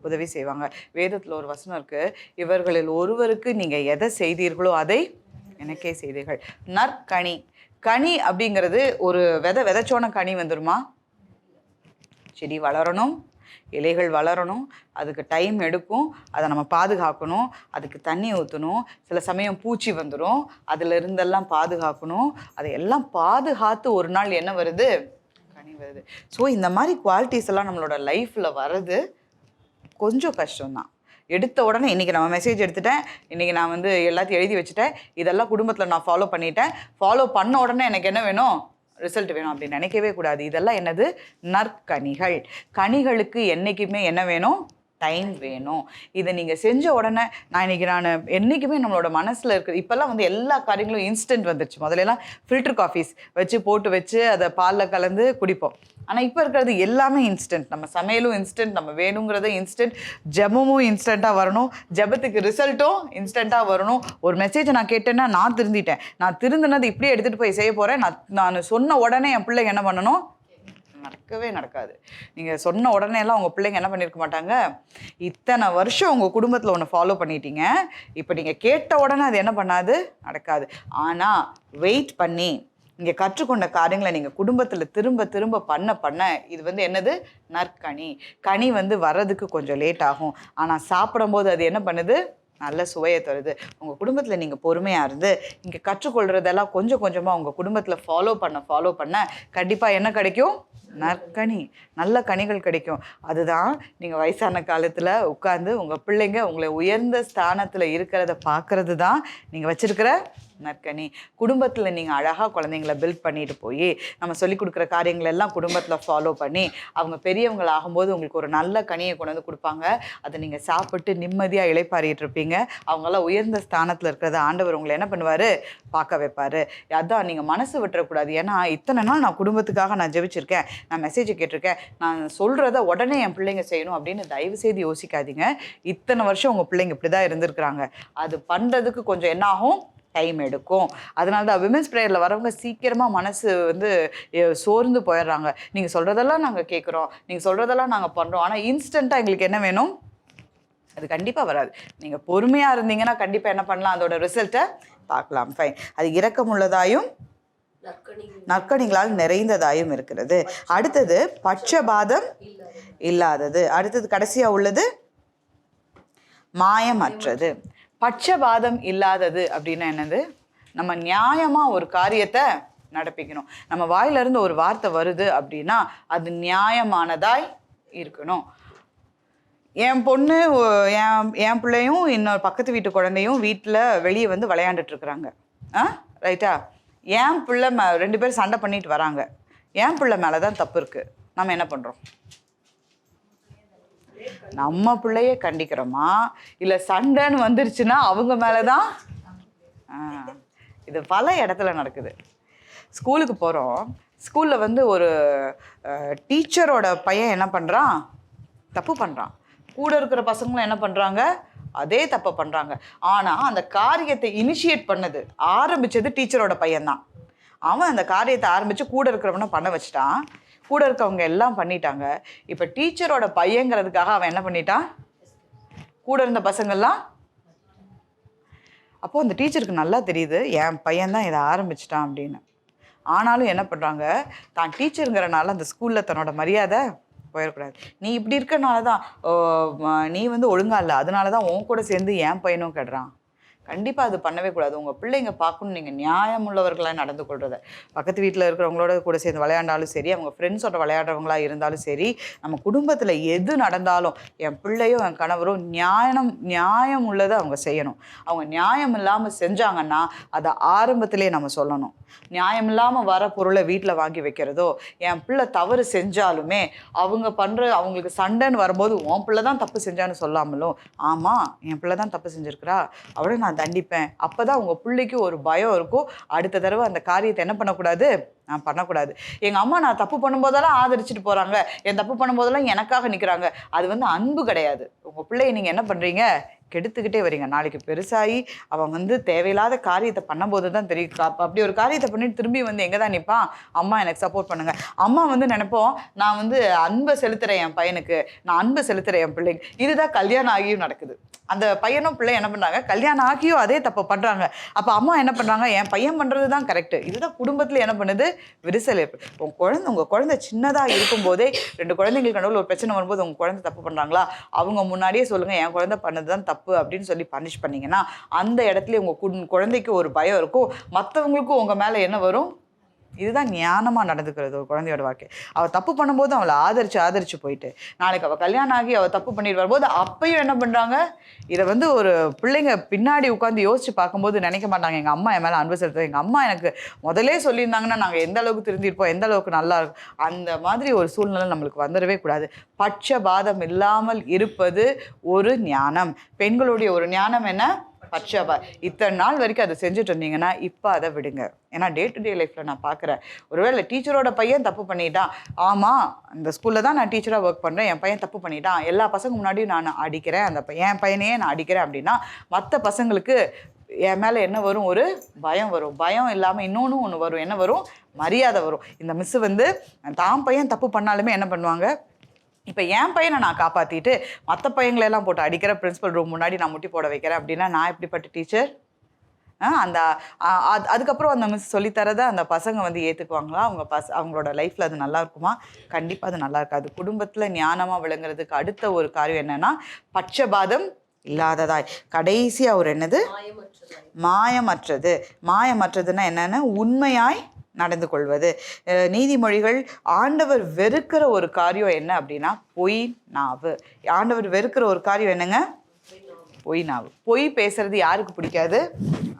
உதவி செய்வாங்க. வேதத்தில் ஒரு வசனம் இருக்குது, இவர்களில் ஒருவருக்கு நீங்கள் எதை செய்தீர்களோ அதை எனக்கே செய்தீர்கள். நற்கனி. கனி அப்படிங்கிறது ஒரு விதைச்சோன கனி வந்துடுமா? செடி வளரணும், இலைகள் வளரணும், அதுக்கு டைம் எடுக்கும், அதை நம்ம பாதுகாக்கணும், அதுக்கு தண்ணி ஊற்றணும், சில சமயம் பூச்சி வந்துடும், அதில் இருந்தெல்லாம் பாதுகாக்கணும். அதையெல்லாம் பாதுகாத்து ஒரு நாள் என்ன வருது? கனி வருது. ஸோ இந்த மாதிரி குவாலிட்டிஸ் எல்லாம் நம்மளோட லைஃப்பில் வர்றது கொஞ்சம் கஷ்டம்தான். எடுத்த உடனே இன்றைக்கி நம்ம மெசேஜ் எடுத்துட்டேன், இன்றைக்கி நான் வந்து எல்லாத்தையும் எழுதி வச்சுட்டேன், இதெல்லாம் குடும்பத்தில் நான் ஃபாலோ பண்ணிட்டேன், ஃபாலோ பண்ண உடனே எனக்கு என்ன வேணும், ரிசல்ட் வேணும் அப்படின்னு நினைக்கவே கூடாது. இதெல்லாம் என்னது, நற்கனிகள். கனிகளுக்கு என்றைக்குமே என்ன வேணும், டைம் வேணும். இதை நீங்கள் செஞ்ச உடனே நான் என்றைக்குமே நம்மளோட மனசில் இருக்குது. இப்போல்லாம் வந்து எல்லா காரியங்களும் இன்ஸ்டன்ட் வந்துருச்சு. முதல்லலாம் ஃபில்டர் காஃபீஸ் போட்டு வச்சு அதை பாலில் கலந்து குடிப்போம். ஆனால் இப்போ இருக்கிறது எல்லாமே இன்ஸ்டன்ட். நம்ம சமையலும் இன்ஸ்டன்ட், நம்ம வேணுங்கிறத இன்ஸ்டன்ட், ஜெபமும் இன்ஸ்டண்ட்டாக வரணும், ஜெபத்துக்கு ரிசல்ட்டும் இன்ஸ்டண்ட்டாக வரணும். ஒரு மெசேஜை நான் கேட்டேன்னா நான் திருந்திட்டேன், நான் திருந்தினது இப்படியே எடுத்துகிட்டு போய் செய்ய போகிறேன், நான் சொன்ன உடனே என் பிள்ளைங்க என்ன பண்ணணும், நடக்கவே நடக்காது. நீங்கள் சொன்ன உடனே எல்லாம் உங்கள் பிள்ளைங்க என்ன பண்ணியிருக்க மாட்டாங்க. இத்தனை வருஷம் உங்கள் குடும்பத்தில் ஒன்று ஃபாலோ பண்ணிட்டீங்க, இப்போ நீங்கள் கேட்ட உடனே அது என்ன பண்ணாது, நடக்காது. ஆனால் வெயிட் பண்ணி இங்கே கற்றுக்கொண்ட காரியங்களை நீங்கள் குடும்பத்தில் திரும்ப திரும்ப பண்ண இது வந்து என்னது, நற்கனி. கனி வந்து வர்றதுக்கு கொஞ்சம் லேட் ஆகும், ஆனால் சாப்பிடும்போது அது என்ன பண்ணுது, நல்ல சுவையை தருது. உங்கள் குடும்பத்தில் நீங்கள் பொறுமையாக இருந்து இங்கே கற்றுக்கொள்கிறதெல்லாம் கொஞ்சம் கொஞ்சமாக உங்கள் குடும்பத்தில் ஃபாலோ பண்ண கண்டிப்பாக என்ன கிடைக்கும், நற்கனி, நல்ல கனிகள் கிடைக்கும். அதுதான் நீங்கள் வயசான காலத்தில் உட்காந்து உங்கள் பிள்ளைங்க உங்களை உயர்ந்த ஸ்தானத்தில் இருக்கிறத பார்க்கறது தான் நீங்கள் வச்சுருக்கிற நற்கனி. குடும்பத்தில் நீங்கள் அழகாக குழந்தைங்கள பில்ட் பண்ணிட்டு போய் நம்ம சொல்லிக் கொடுக்குற காரியங்கள் எல்லாம் குடும்பத்தில் ஃபாலோ பண்ணி அவங்க பெரியவங்கள் ஆகும்போது உங்களுக்கு ஒரு நல்ல கனியை கொண்டு வந்து கொடுப்பாங்க. அதை நீங்கள் சாப்பிட்டு நிம்மதியாக இளைப்பாறிட்டு இருப்பீங்க. அவங்களாம் உயர்ந்த ஸ்தானத்தில் இருக்கிறத ஆண்டவர் உங்களை என்ன பண்ணுவார், பார்க்க வைப்பார். அதான் நீங்கள் மனசு விட்டுறக்கூடாது. ஏன்னா இத்தனை நாள் நான் குடும்பத்துக்காக நான் ஜெபிச்சிருக்கேன், நான் மெசேஜை கேட்டிருக்கேன், நான் சொல்கிறத உடனே என் பிள்ளைங்க செய்யணும் அப்படின்னு தயவு செய்து யோசிக்காதீங்க. இத்தனை வருஷம் உங்கள் பிள்ளைங்க இப்படி தான் இருந்திருக்கிறாங்க. அது பண்ணுறதுக்கு கொஞ்சம் என்ன ஆகும், டைம் எடுக்கும். அதனால தான் விமென்ஸ் ப்ரேயரில் வரவங்க சீக்கிரமாக மனசு வந்து சோர்ந்து போயிடுறாங்க. நீங்கள் சொல்கிறதெல்லாம் நாங்கள் கேட்குறோம், நீங்கள் சொல்கிறதெல்லாம் நாங்கள் பண்ணுறோம், ஆனால் இன்ஸ்டண்ட்டாக எங்களுக்கு என்ன வேணும், அது கண்டிப்பாக வராது. நீங்கள் பொறுமையாக இருந்தீங்கன்னா கண்டிப்பாக என்ன பண்ணலாம், அதோட ரிசல்ட்டை பார்க்கலாம். ஃபைன். அது இரக்கமுள்ளதாயும் நற்கனிகளால் நிறைந்ததாயும் இருக்கிறது. அடுத்தது பட்சபாதம் இல்லாதது. அடுத்தது கடைசியாக உள்ளது மாயமற்றது. பட்சபாதம் இல்லாதது அப்படின்னா என்னது, நம்ம நியாயமாக ஒரு காரியத்தை நடப்பிக்கணும். நம்ம வாயிலிருந்து ஒரு வார்த்தை வருது அப்படின்னா அது நியாயமானதாய் இருக்கணும். என் பொண்ணு என் பிள்ளையும் இன்னொரு பக்கத்து வீட்டு குழந்தையும் வீட்டில் வெளியே வந்து விளையாண்டுட்ருக்குறாங்க. ரைட்டா? என் பிள்ளை ரெண்டு பேரும் சண்டை பண்ணிட்டு வராங்க. என் பிள்ளை மேலே தான் தப்பு இருக்குது. நம்ம என்ன பண்ணுறோம், நம்ம பிள்ளையே கண்டிக்கிறோமா, இல்லை சண்டைன்னு வந்துருச்சுன்னா அவங்க மேலே தான்? இது பல இடத்துல நடக்குது. ஸ்கூலுக்கு போகிறோம், ஸ்கூலில் வந்து ஒரு டீச்சரோட பையன் என்ன பண்ணுறான், தப்பு பண்ணுறான். கூட இருக்கிற பசங்களும் என்ன பண்ணுறாங்க, அதே தப்பை பண்ணுறாங்க. ஆனால் அந்த காரியத்தை இனிஷியேட் பண்ணது, ஆரம்பித்தது டீச்சரோட பையன்தான். அவன் அந்த காரியத்தை ஆரம்பித்து கூட இருக்கிறவனை பண்ண வச்சுட்டான். கூட இருக்கவங்க எல்லாம் பண்ணிட்டாங்க. இப்போ டீச்சரோட பையங்கிறதுக்காக அவன் என்ன பண்ணிட்டான், கூட இருந்த பசங்கள்லாம். அப்போது அந்த டீச்சருக்கு நல்லா தெரியுது என் பையன்தான் இதை ஆரம்பிச்சிட்டான் அப்படின்னு. ஆனாலும் என்ன பண்ணுறாங்க, தான் டீச்சருங்கிறனால அந்த ஸ்கூலில் தன்னோட மரியாதை போயிடக்கூடாது. நீ இப்படி இருக்கிறனால தான் நீ வந்து ஒழுங்கா இல்லை, அதனால தான் உன் கூட சேர்ந்து என் பையனும் கெடுறான். கண்டிப்பாக அது பண்ணவே கூடாது. உங்கள் பிள்ளைங்க பார்க்கணும் நீங்கள் நியாயமுள்ளவர்களாக நடந்து கொள்றத. பக்கத்து வீட்டில் இருக்கிறவங்களோட கூட சேர்ந்து விளையாண்டாலும் சரி, அவங்க ஃப்ரெண்ட்ஸோட விளையாடுறவங்களாக இருந்தாலும் சரி, நம்ம குடும்பத்தில் எது நடந்தாலும் என் பிள்ளையோ என் கணவரோ நியாயம் உள்ளதை அவங்க செய்யணும். அவங்க நியாயம் இல்லாமல் செஞ்சாங்கன்னா அதை ஆரம்பத்திலே நம்ம சொல்லணும். நியாயம் இல்லாமல் வர பொருளை வீட்டில் வாங்கி வைக்கிறதோ, என் பிள்ளை தவறு செஞ்சாலுமே அவங்களுக்கு சண்டைன்னு வரும்போது உன் பிள்ளை தான் தப்பு செஞ்சான்னு சொல்லாமலும், ஆமாம் என் பிள்ளை தான் தப்பு செஞ்சுருக்கிறா, அவளை நான் தண்டிப்பேன். அப்போ தான் உங்கள் பிள்ளைக்கு ஒரு பயம் இருக்கும். அடுத்த தடவை அந்த காரியத்தை என்ன பண்ணக்கூடாது, நான் பண்ணக்கூடாது. எங்கள் அம்மா நான் தப்பு பண்ணும்போதெல்லாம் ஆதரிச்சுட்டு போகிறாங்க, என் தப்பு பண்ணும்போதெல்லாம் எனக்காக நிற்கிறாங்க. அது வந்து அன்பு கிடையாது. உங்கள் பிள்ளையை நீங்கள் என்ன பண்ணுறீங்க, கெடுத்துக்கிட்டே வரீங்க. நாளைக்கு பெருசாகி அவன் வந்து தேவையில்லாத காரியத்தை பண்ணும்போது தான் தெரியும். அப்படி ஒரு காரியத்தை பண்ணிட்டு திரும்பி வந்து எங்கே தான் நிற்பான், அம்மா எனக்கு சப்போர்ட் பண்ணுங்க. அம்மா வந்து நினைப்போம், நான் வந்து அன்பை செலுத்துகிறேன் என் பையனுக்கு, நான் அன்பை செலுத்துகிறேன் என் பிள்ளைங்க. இதுதான் கல்யாணம் ஆகியும் நடக்குது. அந்த பையனும் பிள்ளை என்ன பண்ணுறாங்க, கல்யாணம் ஆகியும் அதே தப்பை பண்ணுறாங்க. அப்போ அம்மா என்ன பண்ணுறாங்க, என் பையன் பண்ணுறது தான் கரெக்டு. இதுதான் குடும்பத்தில் என்ன பண்ணுது, விரிசல் ஏற்படும். உங்கள் குழந்தை சின்னதாக இருக்கும்போதே, ரெண்டு குழந்தைங்களுக்கு நடுவில் ஒரு பிரச்சனை வரும்போது உங்கள் குழந்தை தப்பு பண்ணுறாங்களா, அவங்க முன்னாடியே சொல்லுங்கள் என் குழந்தை பண்ணது தான் தப்பு அப்படின்னு சொல்லி பனிஷ் பண்ணிங்கன்னா அந்த இடத்துல உங்கள் குழந்தைக்கு ஒரு பயம் இருக்கும். மற்றவங்களுக்கும் உங்கள் மேலே என்ன வரும், இதுதான் ஞானமாக நடந்துக்கிறது ஒரு குழந்தையோட வாழ்க்கை. அவள் தப்பு பண்ணும்போது அவளை ஆதரிச்சு போயிட்டு, நாளைக்கு அவள் கல்யாணம் ஆகி அவள் தப்பு பண்ணிட்டு வரும்போது அப்பையும் என்ன பண்ணுறாங்க, இதை வந்து ஒரு பிள்ளைங்க பின்னாடி உட்காந்து யோசிச்சு பார்க்கும்போது நினைக்க மாட்டாங்க, எங்கள் அம்மா என் மேலே அன்பு செலுத்த, எங்கள் அம்மா எனக்கு முதலே சொல்லியிருந்தாங்கன்னா நாங்கள் எந்த அளவுக்கு திருந்திருப்போம், எந்த அளவுக்கு நல்லா இருக்கும். அந்த மாதிரி ஒரு சூழ்நிலை நம்மளுக்கு வந்துடவே கூடாது. பட்சபாதம் இல்லாமல் இருப்பது ஒரு ஞானம். பெண்களுடைய ஒரு ஞானம் என்ன? இத்தனை நாள் வரைக்கும் அதை செஞ்சுட்டு இருந்தீங்கன்னா இப்போ அதை விடுங்க. ஏன்னா டே டு டே லைஃப்பில் நான் பார்க்குறேன், ஒருவேளை டீச்சரோட பையன் தப்பு பண்ணிட்டான், ஆமாம் இந்த ஸ்கூலில் தான் நான் டீச்சராக ஒர்க் பண்ணுறேன், என் பையன் தப்பு பண்ணிட்டான், எல்லா பசங்க முன்னாடியும் நான் அடிக்கிறேன், என் பையனையே நான் அடிக்கிறேன் அப்படின்னா மற்ற பசங்களுக்கு என் மேலே என்ன வரும்? ஒரு பயம் வரும். பயம் இல்லாமல் இன்னொன்று ஒன்று வரும். என்ன வரும்? மரியாதை வரும். இந்த மிஸ்ஸு வந்து தான் பையன் தப்பு பண்ணாலுமே என்ன பண்ணுவாங்க, இப்போ என் பையனை நான் காப்பாற்றிட்டு மற்ற பையங்களெல்லாம் போட்டு அடிக்கிற, பிரின்ஸிபல் ரூம் முன்னாடி நான் முட்டி போட வைக்கிறேன் அப்படின்னா நான் எப்படிப்பட்ட டீச்சர்? அதுக்கப்புறம் அந்த மிஸ் சொல்லித்தரதை அந்த பசங்க வந்து ஏற்றுக்குவாங்களா? அவங்களோட லைஃப்பில் அது நல்லா இருக்குமா? கண்டிப்பாக அது நல்லா இருக்காது. குடும்பத்தில் ஞானமாக விளங்குறதுக்கு அடுத்த ஒரு காரியம் என்னென்னா பட்சபாதம் இல்லாததாய். கடைசியாக ஒரு என்னது? மாயமற்றது. மாயமற்றதுன்னா என்னென்னா உண்மையாய் நடந்து கொள்வது. நீதிமொழிகள் ஆண்டவர் வெறுக்கிற ஒரு காரியம் என்ன அப்படின்னா பொய் நாவு. ஆண்டவர் வெறுக்கிற ஒரு காரியம் என்னங்க? பொய் நாவு. பொய் பேசுறது யாருக்கு பிடிக்காது?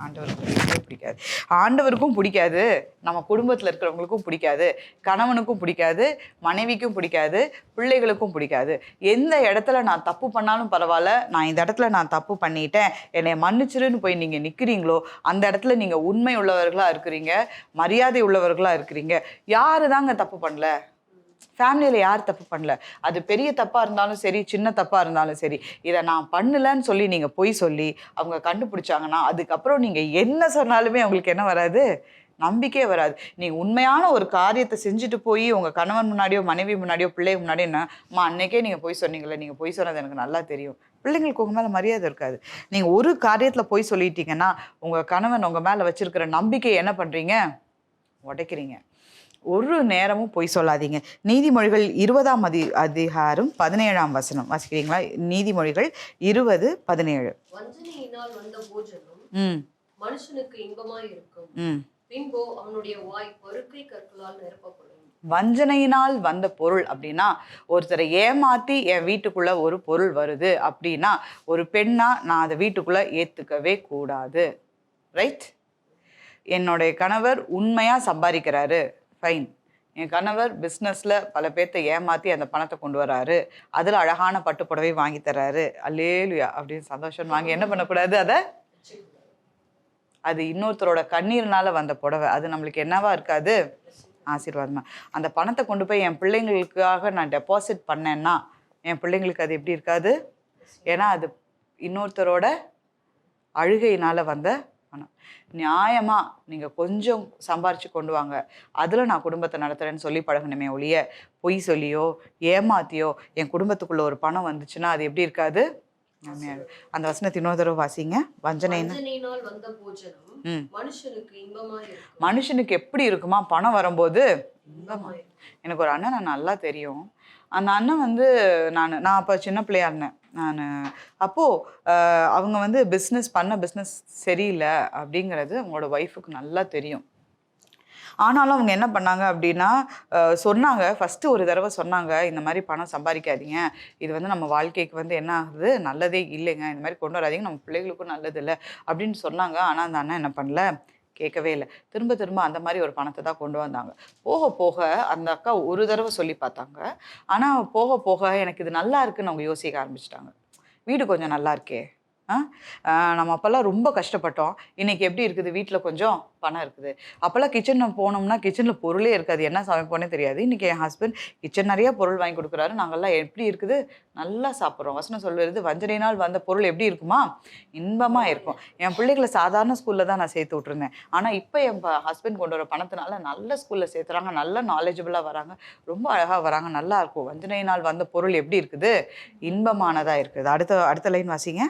ஆண்டவருக்கு பிடிக்காது. ஆண்டவருக்கும் பிடிக்காது, நம்ம குடும்பத்தில் இருக்கிறவங்களுக்கும் பிடிக்காது, கணவனுக்கும் பிடிக்காது, மனைவிக்கும் பிடிக்காது, பிள்ளைகளுக்கும் பிடிக்காது. எந்த இடத்துல நான் தப்பு பண்ணாலும் பரவாயில்ல, நான் இந்த இடத்துல நான் தப்பு பண்ணிட்டேன், என்னை மன்னிச்சிருன்னு போய் நீங்கள் நிற்கிறீங்களோ அந்த இடத்துல நீங்கள் உண்மை உள்ளவர்களாக இருக்கிறீங்க, மரியாதை உள்ளவர்களாக இருக்கிறீங்க. யாரு தாங்க தப்பு பண்ணல? ஃபேமிலியில் யார் தப்பு பண்ணல? அது பெரிய தப்பாக இருந்தாலும் சரி, சின்ன தப்பாக இருந்தாலும் சரி, இதை நான் பண்ணலன்னு சொல்லி நீங்கள் பொய் சொல்லி அவங்க கண்டுபிடிச்சாங்கன்னா அதுக்கப்புறம் நீங்கள் என்ன சொன்னாலுமே அவங்களுக்கு என்ன வராது? நம்பிக்கையே வராது. நீங்கள் உண்மையான ஒரு காரியத்தை செஞ்சுட்டு போய் உங்கள் கணவன் முன்னாடியோ மனைவி முன்னாடியோ பிள்ளைங்க முன்னாடியோ என்னம்மா அன்னைக்கே நீங்கள் பொய் சொன்னீங்களே, நீங்கள் பொய் சொன்னது எனக்கு நல்லா தெரியும். பிள்ளைங்களுக்கு உங்கள் மேலே மரியாதை இருக்காது. நீங்கள் ஒரு காரியத்தில் பொய் சொல்லிட்டீங்கன்னா உங்கள் கணவன் உங்கள் மேலே வச்சுருக்கிற நம்பிக்கையை என்ன பண்ணுறீங்க? உடைக்கிறீங்க. ஒரு நேரமும் பொய் சொல்லாதீங்க. நீதிமொழிகள் 20ஆம் அதிகாரம் 17ஆம் வசனம் வாசிக்கிறீங்களா? நீதிமொழிகள் 20:17. வஞ்சனையினால் வந்த போஜனம் மனுஷனுக்கு இன்பமாய் இருக்கும், பின்போ அவனுடைய வாய் பருக்கை கற்களால் நிரப்பப்படும். வஞ்சனையினால் வந்த பொருள் அப்படின்னா ஒருத்தரை ஏமாத்தி என் வீட்டுக்குள்ள ஒரு பொருள் வருது அப்படின்னா ஒரு பெண்ணா நான் அதை வீட்டுக்குள்ள ஏத்துக்கவே கூடாது. ரைட்? என்னுடைய கணவர் உண்மையா சம்பாதிக்கிறாரு, ஃபைன். என் கணவர் பிஸ்னஸில் பல பேர்த்த ஏமாற்றி அந்த பணத்தை கொண்டு வராரு, அதில் அழகான பட்டு புடவை வாங்கி தர்றாரு, அல்லேலுயா அப்படின்னு சந்தோஷம் வாங்கி என்ன பண்ணக்கூடாது? அது இன்னொருத்தரோட கண்ணீர்னால வந்த புடவை, அது நம்மளுக்கு என்னவா இருக்காது? ஆசீர்வாதமா. அந்த பணத்தை கொண்டு போய் என் பிள்ளைங்களுக்காக நான் டெபாசிட் பண்ணேன்னா என் பிள்ளைங்களுக்கு அது எப்படி இருக்காது? ஏன்னா அது இன்னொருத்தரோட அழுகையினால் வந்த பணம். நியாயமாக நீங்கள் கொஞ்சம் சம்பாரித்து கொண்டு வாங்க, அதில் நான் குடும்பத்தை நடத்துகிறேன்னு சொல்லி பழகணுமே ஒழிய பொய் சொல்லியோ ஏமாத்தியோ என் குடும்பத்துக்குள்ளே ஒரு பணம் வந்துச்சுன்னா அது எப்படி இருக்காது? அந்த வசனத்தை இன்னொரு தடவை வாசிங்க. வஞ்சனையினால் வந்த போஜனம் மனுஷனுக்கு எப்படி இருக்குமா? பணம் வரும்போது இன்பமா. எனக்கு ஒரு அண்ணன் நான் நல்லா தெரியும். அந்த அண்ணன் வந்து நான் அப்போ சின்ன பிள்ளையா இருந்தேன். அப்போது அவங்க வந்து பிஸ்னஸ் சரியில்லை அப்படிங்கிறது அவங்களோட ஒய்ஃபுக்கு நல்லா தெரியும். ஆனாலும் அவங்க என்ன பண்ணாங்க அப்படின்னா சொன்னாங்க, ஃபஸ்ட்டு ஒரு தடவை சொன்னாங்க, இந்த மாதிரி பணம் சம்பாதிக்காதீங்க, இது வந்து நம்ம வாழ்க்கைக்கு வந்து என்ன ஆகுது, நல்லதே இல்லைங்க, இந்த மாதிரி கொண்டு வராதிங்க, நம்ம பிள்ளைகளுக்கும் நல்லது இல்லை அப்படின்னு சொன்னாங்க. ஆனால் அந்த அண்ணன் என்ன பண்ணல, கேட்கவே இல்லை. திரும்ப அந்த மாதிரி ஒரு பணத்தை தான் கொண்டு வந்தாங்க. போக போக அந்த அக்கா ஒரு தடவை சொல்லி பார்த்தாங்க. ஆனால் போக போக எனக்கு இது நல்லா இருக்குன்னு அவங்க யோசிக்க ஆரம்பிச்சிட்டாங்க. வீடு கொஞ்சம் நல்லா இருக்கே, நம்ம அப்போல்லாம் ரொம்ப கஷ்டப்பட்டோம், இன்றைக்கி எப்படி இருக்குது, வீட்டில் கொஞ்சம் பணம் இருக்குது. அப்போல்லாம் கிச்சனில் போனோம்னா கிச்சனில் பொருளே இருக்காது, என்ன சமைப்போனே தெரியாது. இன்றைக்கி என் ஹஸ்பண்ட் கிச்சன் நிறையா பொருள் வாங்கி கொடுக்குறாரு, நாங்கள்லாம் எப்படி இருக்குது, நல்லா சாப்பிட்றோம். வசனம் சொல்லுறது, வஞ்சனையினால் வந்த பொருள் எப்படி இருக்குமா, இன்பமாக இருக்கும். என் பிள்ளைகளை சாதாரண ஸ்கூலில் தான் நான் சேர்த்து விட்ருந்தேன். ஆனால் இப்போ என் ஹஸ்பண்ட் கொண்டு வர பணத்தினால நல்ல ஸ்கூலில் சேர்த்துறாங்க, நல்ல நாலேஜபிளாக வராங்க, ரொம்ப அழகாக வராங்க, நல்லா இருக்கும். வஞ்சனையினால் வந்த பொருள் எப்படி இருக்குது, இன்பமானதாக இருக்குது. அடுத்த லைன் வாசிங்க.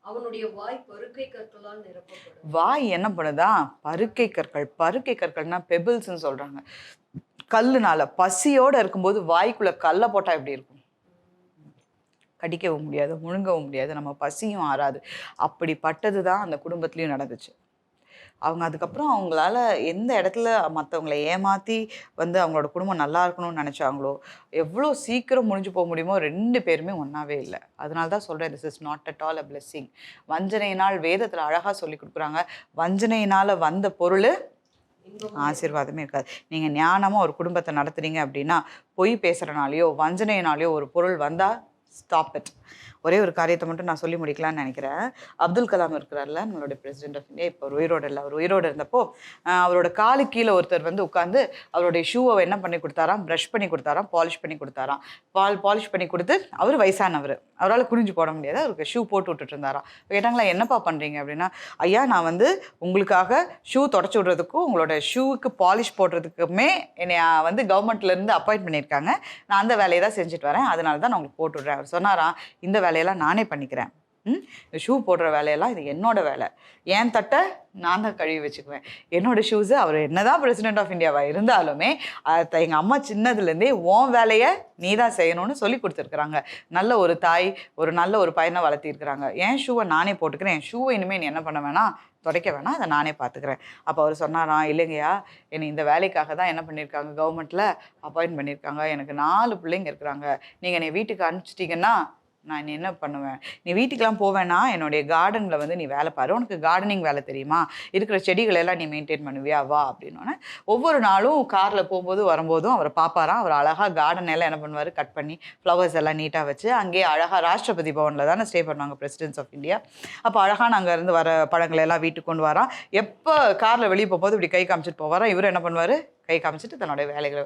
அவனுடைய வாய் பருக்கை கற்களால் நிரப்பப்படும். வாய் என்ன பண்ணுதா, பருக்கை கற்கள்னா பெபிள்ஸ்ன்னு சொல்றாங்க. கல்லுனால பசியோட இருக்கும்போது வாய்க்குள்ள கல்லை போட்டா எப்படி இருக்கும், கடிக்கவும் முடியாது, முழுங்கவும் முடியாது, நம்ம பசியும் ஆறாது. அப்படிப்பட்டது தான் அந்த குடும்பத்துலேயும் நடந்துச்சு. அவங்க அதுக்கப்புறம் அவங்களால எந்த இடத்துல மற்றவங்களை ஏமாற்றி வந்து அவங்களோட குடும்பம் நல்லா இருக்கணும்னு நினச்சாங்களோ, எவ்வளோ சீக்கிரம் முடிஞ்சு போக முடியுமோ 2 பேருமே ஒன்றாவே இல்லை. அதனால தான் சொல்கிறேன், this is not at all a blessing. வஞ்சனையினால் வேதத்தில் அழகாக சொல்லி கொடுக்குறாங்க, வஞ்சனையினால் வந்த பொருள் ஆசீர்வாதமே இருக்காது. நீங்கள் ஞானமாக ஒரு குடும்பத்தை நடத்துறீங்க அப்படின்னா, பொய் பேசுகிறனாலையோ வஞ்சனையினாலேயோ ஒரு பொருள் வந்தால் ஸ்டாப் இட். ஒரே ஒரு காரியத்தை மட்டும் நான் சொல்லி முடிக்கலாம்னு நினைக்கிறேன். அப்துல் கலாம் இருக்கிறார்ல, நம்மளுடைய பிரசிடென்ட் ஆஃப் இந்தியா, இப்போ உயிரோடு இல்லை. அவர் உயிரோடு இருந்தப்போ அவரோட காலு கீழே ஒருத்தர் வந்து உட்காந்து அவருடைய ஷூவை என்ன பண்ணி கொடுத்தாராம், ப்ரஷ் பண்ணி கொடுத்தாராம், பாலிஷ் பண்ணி கொடுத்தாராம். பாலிஷ் பண்ணி கொடுத்து, அவர் வயசானவர், அவரால் குனிஞ்சு போட முடியாது, அவருக்கு ஷூ போட்டு விட்டுட்டு இருந்தாராம். கேட்டாங்களா, என்னப்பா பண்ணுறீங்க அப்படின்னா, ஐயா நான் வந்து உங்களுக்காக ஷூ தொடச்சி விடுறதுக்கும் உங்களோட ஷூவுக்கு பாலிஷ் போடுறதுக்குமே என்னை வந்து கவர்மெண்ட்லேருந்து அப்பாயிண்ட் பண்ணியிருக்காங்க, நான் அந்த வேலையை தான் செஞ்சுட்டு வரேன், அதனால தான் நான் உங்களுக்கு போட்டு விட்றேன். அவர் சொன்னாராம், இந்த வேலையெல்லாம் நானே பண்ணிக்கிறேன், ஷூ போடுற வேலையெல்லாம் இது என்னோட வேலை, என் தட்டை நான் தான் கழுவி வச்சுக்குவேன், என்னோட ஷூஸு. அவர் என்னதான் பிரசிடென்ட் ஆஃப் இந்தியாவாக இருந்தாலுமே எங்கள் அம்மா சின்னதுலேருந்தே உன் வேலையை நீ தான் செய்யணும்னு சொல்லி கொடுத்துருக்குறாங்க. நல்ல ஒரு தாய், ஒரு நல்ல ஒரு பையனை வளர்த்திருக்கிறாங்க. என் ஷூவை நானே போட்டுக்கிறேன், என் ஷூவை இனிமேல் நீ என்ன பண்ண வேணாம், துடைக்க வேணாம், அதை நானே பார்த்துக்கிறேன். அப்போ அவர் சொன்னாராம், இல்லைங்கய்யா என்னை இந்த வேலைக்காக தான் என்ன பண்ணியிருக்காங்க, கவர்மெண்ட்டில் அப்பாயிண்ட் பண்ணியிருக்காங்க, எனக்கு 4 பிள்ளைங்க இருக்கிறாங்க, நீங்கள் என்னை வீட்டுக்கு அனுப்பிச்சிட்டிங்கன்னா நான் என்ன பண்ணுவேன், நீ வீட்டுக்கெலாம் போவேன்னா என்னுடைய கார்டனில் வந்து நீ வேலை பாரு, உனக்கு கார்டனிங் வேலை தெரியுமா, இருக்கிற செடிகளெல்லாம் நீ மெயின்டைன் பண்ணுவியா, வா அப்படின்னோடனே ஒவ்வொரு நாளும் காரில் போகும்போது வரும்போதும் அவரை பார்ப்பாராம். அவர் அழகாக கார்டன் எல்லாம் என்ன பண்ணுவார், கட் பண்ணி ஃப்ளவர்ஸ் எல்லாம் நீட்டாக வச்சு அங்கேயே அழகாக ராஷ்டிரபதி பவனில் தானே ஸ்டே பண்ணுவாங்க பிரசிடென்ட்ஸ் ஆஃப் இந்தியா. அப்போ அழகாக நாங்கள் இருந்து வர பழங்களை எல்லாம் வீட்டுக்கு கொண்டு வரோம். எப்போ காரில் வெளியே போகும்போது இப்படி கை காமிச்சிட்டு போவாரோ, இவர் என்ன பண்ணுவார், கை காமிச்சிட்டு தன்னுடைய வேலைகளை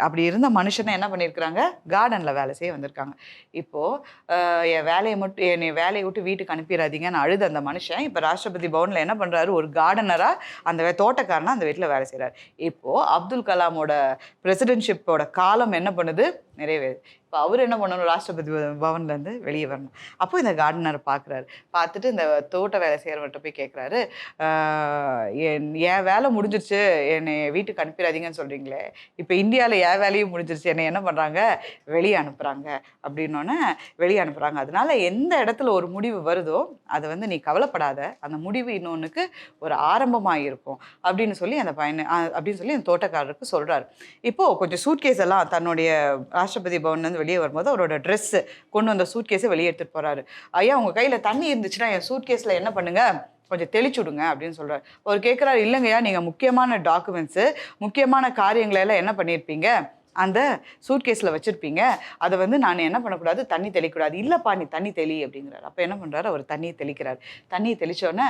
அப்படி இருந்த மனுஷனை என்ன பண்ணியிருக்கிறாங்க, கார்டனில் வேலை செய்ய வந்திருக்காங்க. இப்போது என் வேலையை மட்டும் என்னை வேலையை விட்டு வீட்டுக்கு அனுப்பிடாதீங்கன்னு அழுது அந்த மனுஷன் இப்போ ராஷ்டிரபதி பவனில் என்ன பண்ணுறாரு, ஒரு கார்டனராக அந்த தோட்டக்காரனா அந்த வீட்டில் வேலை செய்கிறார். இப்போது அப்துல் கலாமோட பிரசிடென்ட்ஷிப்போட காலம் என்ன பண்ணுது, நிறைவேறுது. இப்போ அவர் என்ன பண்ணணும், ராஷ்டிரபதி பவன்லேருந்து வெளியே வரணும். அப்போ இந்த கார்டனரை பார்க்குறாரு, பார்த்துட்டு இந்த தோட்ட வேலை செய்கிறவர்கிட்ட போய் கேட்குறாரு, என் வேலை முடிஞ்சிருச்சு, என்னை வீட்டுக்கு அனுப்பிடாதீங்கன்னு சொல்கிறீங்களே, இப்போ இந்தியாவில் என் வேலையும் முடிஞ்சிருச்சு, என்னை என்ன பண்ணுறாங்க, வெளியே அனுப்புகிறாங்க அப்படின்னோடனே வெளியே அனுப்புகிறாங்க. அதனால எந்த இடத்துல ஒரு முடிவு வருதோ அதை வந்து நீ கவலைப்படாத, அந்த முடிவு இன்னொன்றுக்கு ஒரு ஆரம்பமாக இருக்கும் அப்படின்னு சொல்லி அந்த பையனை அப்படின்னு சொல்லி அந்த தோட்டக்காரருக்கு சொல்கிறாரு. இப்போது கொஞ்சம் சூட்கேஸ் எல்லாம் தன்னுடைய ராஷ்டிரபதி பவன்லேருந்து வெளியே வரும்போது அவரோட ட்ரெஸ்ஸு கொண்டு வந்த சூட்கேஸை வெளியே எடுத்துகிட்டு போகிறாரு. ஐயா உங்கள் கையில் தண்ணி இருந்துச்சுன்னா என் சூட்கேஸில் என்ன பண்ணுங்கள், கொஞ்சம் தெளிச்சு விடுங்க அப்படின்னு சொல்கிறார். அவர் கேட்குறாரு, இல்லைங்கய்யா நீங்கள் முக்கியமான டாக்குமெண்ட்ஸு முக்கியமான காரியங்களை எல்லாம் என்ன பண்ணியிருப்பீங்க, அந்த சூட்கேஸில் வச்சுருப்பீங்க, அதை வந்து நான் என்ன பண்ணக்கூடாது, தண்ணி தெளிக்கூடாது. இல்லைப்பா நீ தண்ணி தெளி அப்படிங்கிறார். அப்போ என்ன பண்ணுறாரு, அவர் தண்ணியை தெளிக்கிறார். தண்ணியை தெளித்தோடனே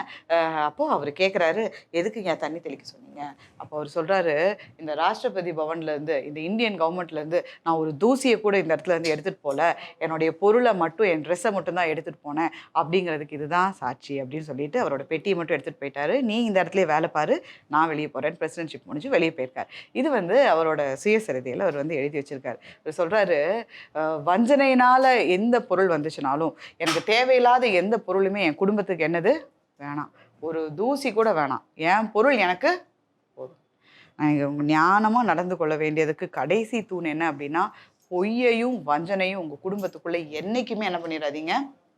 அப்போது அவர் கேட்குறாரு, எதுக்கு ஏன் தண்ணி தெளிக்க சொன்னீங்க? அப்போ அவர் சொல்கிறாரு, இந்த ராஷ்டிரபதி பவன்லேருந்து இந்த இந்தியன் கவர்மெண்ட்லேருந்து நான் ஒரு தூசியை கூட இந்த இடத்துலேருந்து எடுத்துகிட்டு போகல, என்னுடைய பொருளை மட்டும் என் ட்ரெஸ்ஸை மட்டும் தான் எடுத்துகிட்டு போனேன் அப்படிங்கிறதுக்கு இதுதான் சாட்சி அப்படின்னு சொல்லிட்டு அவரோட பெட்டியை மட்டும் எடுத்துகிட்டு போயிட்டாரு. நீ இந்த இடத்துல வேலை பாரு, நான் வெளியே போகிறேன், பிரசிடென்ட்ஷிப் முடிஞ்சு வெளியே போயிருக்கார். இது வந்து அவரோட சுயசரிதையில் அவர் வந்து எழுதி வச்சிருக்காரு. அவர் சொல்றாரு, வஞ்சனையினால எந்த பொருள் வந்துச்சுனாலும் எனக்கு தேவையில்லாத எந்த பொருளுமே என் குடும்பத்துக்கு என்னது வேணாம், ஒரு தூசி கூட வேணாம், என் பொருள் எனக்கு போதும். நான் ஞானமாக நடந்து கொள்ள வேண்டியதுக்கு கடைசி தூண் என்ன அப்படின்னா, பொய்யையும் வஞ்சனையும் உங்கள் குடும்பத்துக்குள்ளே என்றைக்குமே என்ன பண்ணிடாதீங்க,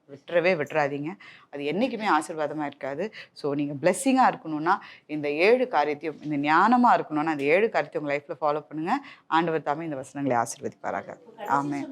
விட்டுறாதீங்க. அது என்றைக்குமே ஆசீர்வாதமாக இருக்காது. ஸோ நீங்கள் பிளெஸ்ஸிங்காக இருக்கணும்னா இந்த 7 காரியத்தையும், இந்த ஞானமாக இருக்கணும்னா அந்த 7 காரியத்தையும் உங்கள் லைஃப்பில் ஃபாலோ பண்ணுங்கள். ஆண்டவர் தாமே இந்த வசனங்களை ஆசீர்வதிப்பாராக. ஆமென்.